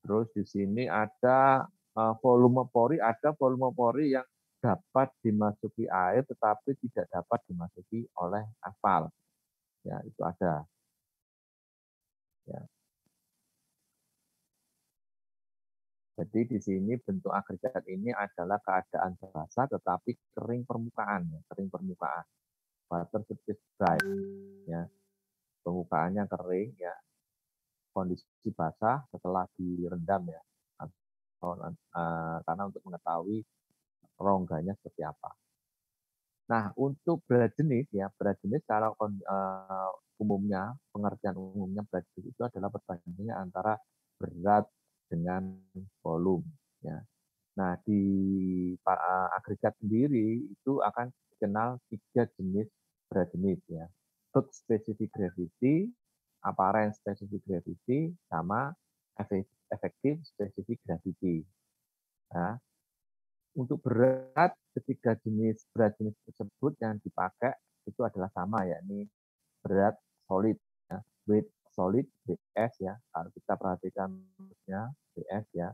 Terus di sini ada volume pori yang dapat dimasuki air tetapi tidak dapat dimasuki oleh aspal. Ya, itu ada. Ya. Jadi di sini bentuk agregat ini adalah keadaan basah tetapi kering permukaan, ya, kering permukaan. Water surface dry, ya. Permukaannya kering, ya. Kondisi basah setelah direndam, ya. Karena untuk mengetahui rongganya seperti apa. Nah, untuk berat jenis, ya, berat jenis kalau umumnya, pengertian umumnya berat jenis itu adalah perbandingannya antara berat dengan volume, ya. Nah, di agregat sendiri itu akan dikenal 3 jenis berat jenis ya. Bulk specific gravity, apparent specific gravity, sama effective specific gravity. Nah, untuk berat ketiga jenis berat jenis tersebut yang dipakai itu adalah sama, yakni berat solid ya. Weight solid BS ya. Kalau kita perhatikan BS ya.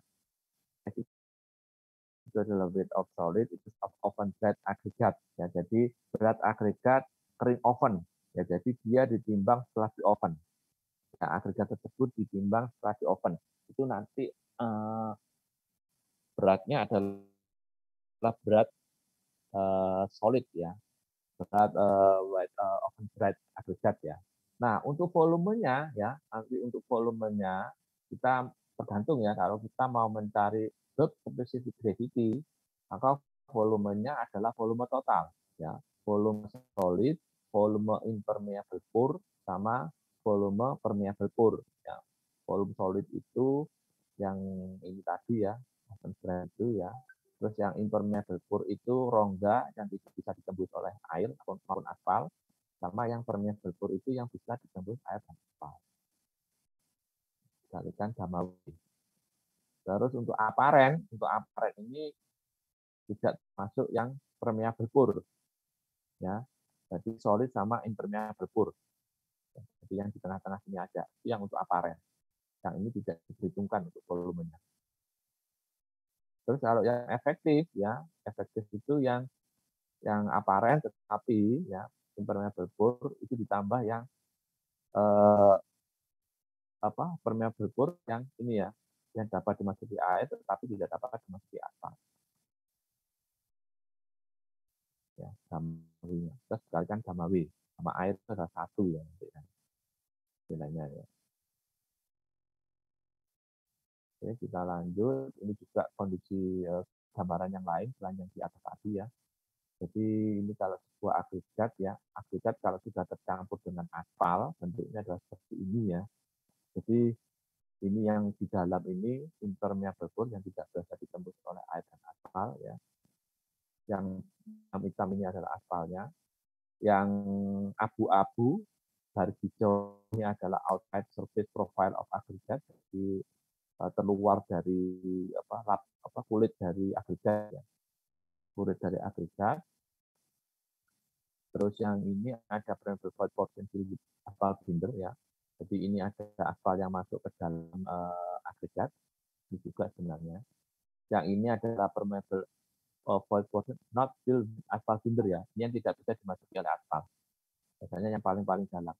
Itu adalah weight of solid, itu oven berat agregat ya. Jadi berat agregat kering oven ya. Jadi dia ditimbang setelah di oven. Ya, agregat tersebut ditimbang setelah di oven. Itu nanti beratnya adalah berat solid ya. Berat oven berat agregat ya. Nah, untuk volumenya ya, nanti untuk volumenya kita tergantung ya, kalau kita mau mencari bulk specific gravity, maka volumenya adalah volume total ya. Volume solid, volume impermeable pore, sama volume permeable pore ya. Volume solid itu yang ini tadi ya, itu ya. Terus yang impermeable pore itu rongga yang tidak bisa ditembus oleh air maupun aspal, sama yang permeable pore itu yang bisa ditembus air dan aspal. Dikalikan gamma W. Terus untuk aparen ini tidak masuk yang permeable pore. Ya. Jadi solid sama impermeable pore. Jadi yang di tengah-tengah sini aja, itu yang untuk aparen. Yang ini tidak diperhitungkan untuk volumenya. Terus kalau yang efektif ya, efektif itu yang aparen tetapi ya impermeable pore itu ditambah yang permeable pore yang ini ya, yang dapat dimasuki air tetapi tidak dapat dimasuki aspal. Ya, gamma W. Terus sekalikan gamma W sama air itu adalah satu ya nilainya ya. Oke, kita lanjut. Ini juga kondisi gambaran yang lain selain yang di atas tadi ya. Jadi ini kalau sebuah agregat ya, agregat kalau sudah tercampur dengan aspal, bentuknya adalah seperti ini ya. Jadi ini yang di dalam ini impermeable pore yang tidak bisa ditembus oleh air dan aspal ya. Yang hitam ini adalah aspalnya. Yang abu-abu garis hijau ini adalah outside surface profile of aggregate, jadi terluar dari kulit dari agregat ya. Kulit dari agregat. Terus yang ini ada permeable void portion aspal binder ya. Jadi ini ada aspal yang masuk ke dalam agregat. Ini juga sebenarnya. Yang ini adalah permeable void portion not filled aspal binder ya. Ini yang tidak bisa dimasuki oleh aspal. Biasanya yang paling dalam.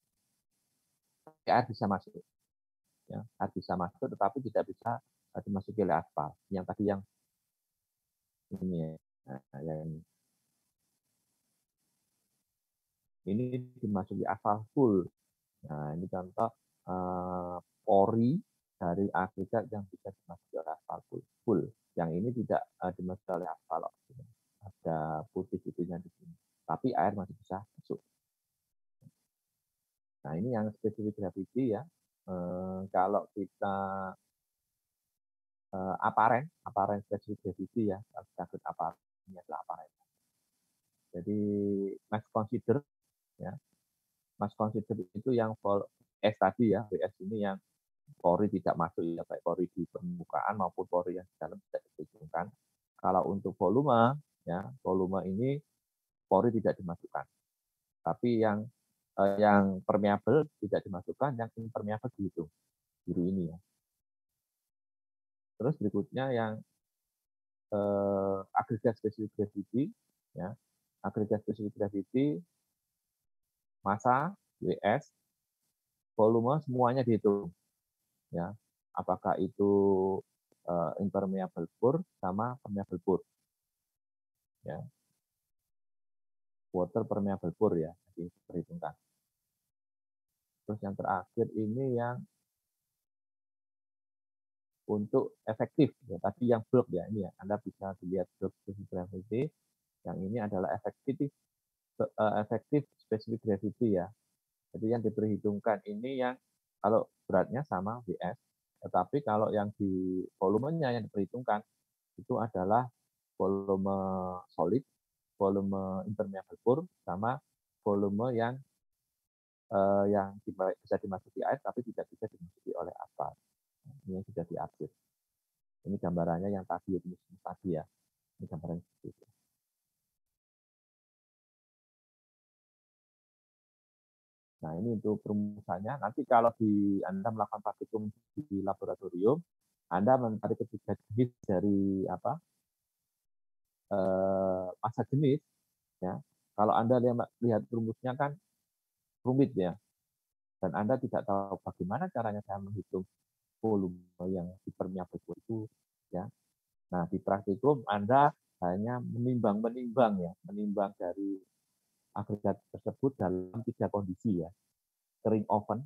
Air bisa masuk. Ya, air bisa masuk tetapi tidak bisa dimasuki oleh aspal. Yang tadi yang ini ya. Nah, yang ini dimasuki aspal full. Nah, ini contoh pori dari agregat yang bisa dimasuki oleh aspal full. Yang ini tidak dimasuki oleh aspal. Ada putih itunya di sini. Tapi air masih bisa masuk. Nah, ini yang spesifik gravity ya. Kalau kita aparen spesifik gravity ya, target aparen ini adalah aparen. Jadi mass consider ya. Mass consider itu yang S tadi ya, WS ini yang pori tidak masuk ya, baik pori di permukaan maupun pori yang di dalam tidak diperhitungkan. Kalau untuk volume ya, volume ini pori tidak dimasukkan. Tapi yang permeable tidak dimasukkan, yang impermeable dihitung. Biru ini ya. Terus berikutnya yang agregat specific gravity ya. Agregat specific gravity massa WS volume semuanya dihitung ya. Apakah itu impermeable pore sama permeable pore. Ya. Water permeable pore ya, jadi diperhitungkan. Terus yang terakhir ini yang untuk efektif ya, tadi yang bulk ya ini ya, Anda bisa dilihat bulk specific gravity. Yang ini adalah efektif specific gravity ya. Jadi yang diperhitungkan ini yang kalau beratnya sama WS, tetapi kalau yang di volumenya yang diperhitungkan itu adalah volume solid, volume impermeable pore, sama volume yang bisa dimasuki air tapi tidak bisa dimasuki oleh aspal. Ini yang sudah diatur. Ini gambarannya yang tadi ya. Ini gambarannya seperti itu. Nah, ini untuk perumusannya. Nanti kalau Anda melakukan praktikum di laboratorium, Anda mencari ketiga jenis dari massa jenis, ya. Kalau Anda lihat rumusnya kan rumit ya, dan Anda tidak tahu bagaimana caranya saya menghitung volume yang dipermeable itu, ya. Nah, di praktikum Anda hanya menimbang ya, menimbang dari agregat tersebut dalam 3 kondisi ya. Kering oven,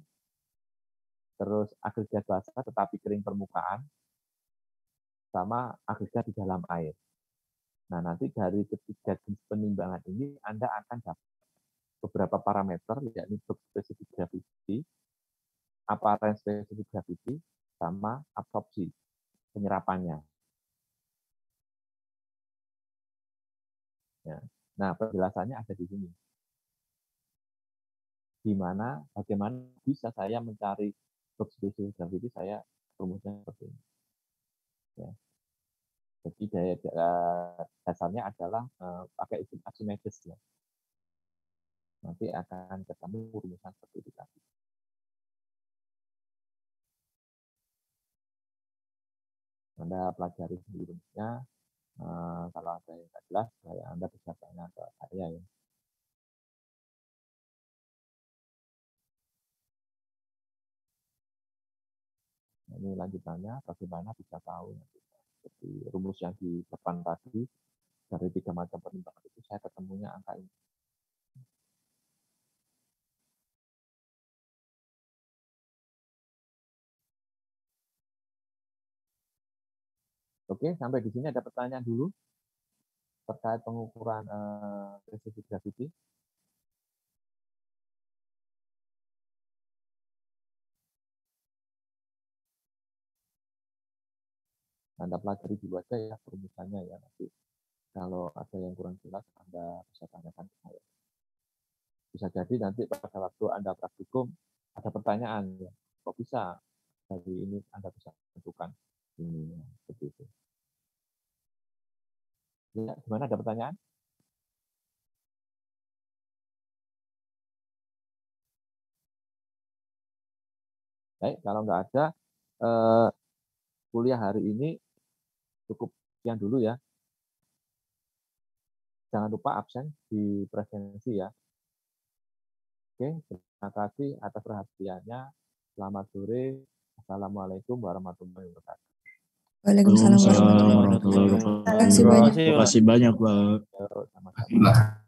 terus agregat basah tetapi kering permukaan, sama agregat di dalam air. Nah, nanti dari ketiga jenis penimbangan ini Anda akan dapat beberapa parameter, yakni specific gravity, apparent specific gravity, sama absorpsi, penyerapannya. Ya. Nah, penjelasannya ada di sini. Bagaimana bisa saya mencari specific gravity, saya rumusnya seperti ini. Ya. Jadi dasarnya adalah pakai isim Archimedes ya. Nanti akan ketemu rumusan seperti itu tadi. Anda pelajari sendiri rumusnya. Kalau ada yang tidak jelas, Anda bisa tanya ke saya ya. Ini lanjutannya, bagaimana bisa tahu seperti rumus yang di depan tadi dari 3 macam penimbangan itu saya ketemunya angka ini. Oke, sampai di sini ada pertanyaan dulu terkait pengukuran specific gravity. Anda pelajari dulu aja ya perumusannya ya, nanti kalau ada yang kurang jelas Anda bisa tanyakan ke saya. Bisa jadi nanti pada waktu Anda praktikum ada pertanyaan ya, kok bisa dari ini Anda bisa tentukan ini ya, seperti itu. Ya, gimana, ada pertanyaan? Baik, kalau nggak ada, kuliah hari ini cukup sekian dulu ya. Jangan lupa absen di presensi ya. Oke, terima kasih atas perhatiannya. Selamat sore. Assalamualaikum warahmatullahi wabarakatuh. Waalaikumsalam warahmatullahi Warahmatullahi wabarakatuh. wabarakatuh. Terima kasih banyak. Terima kasih banyak, Pak. Sama-sama.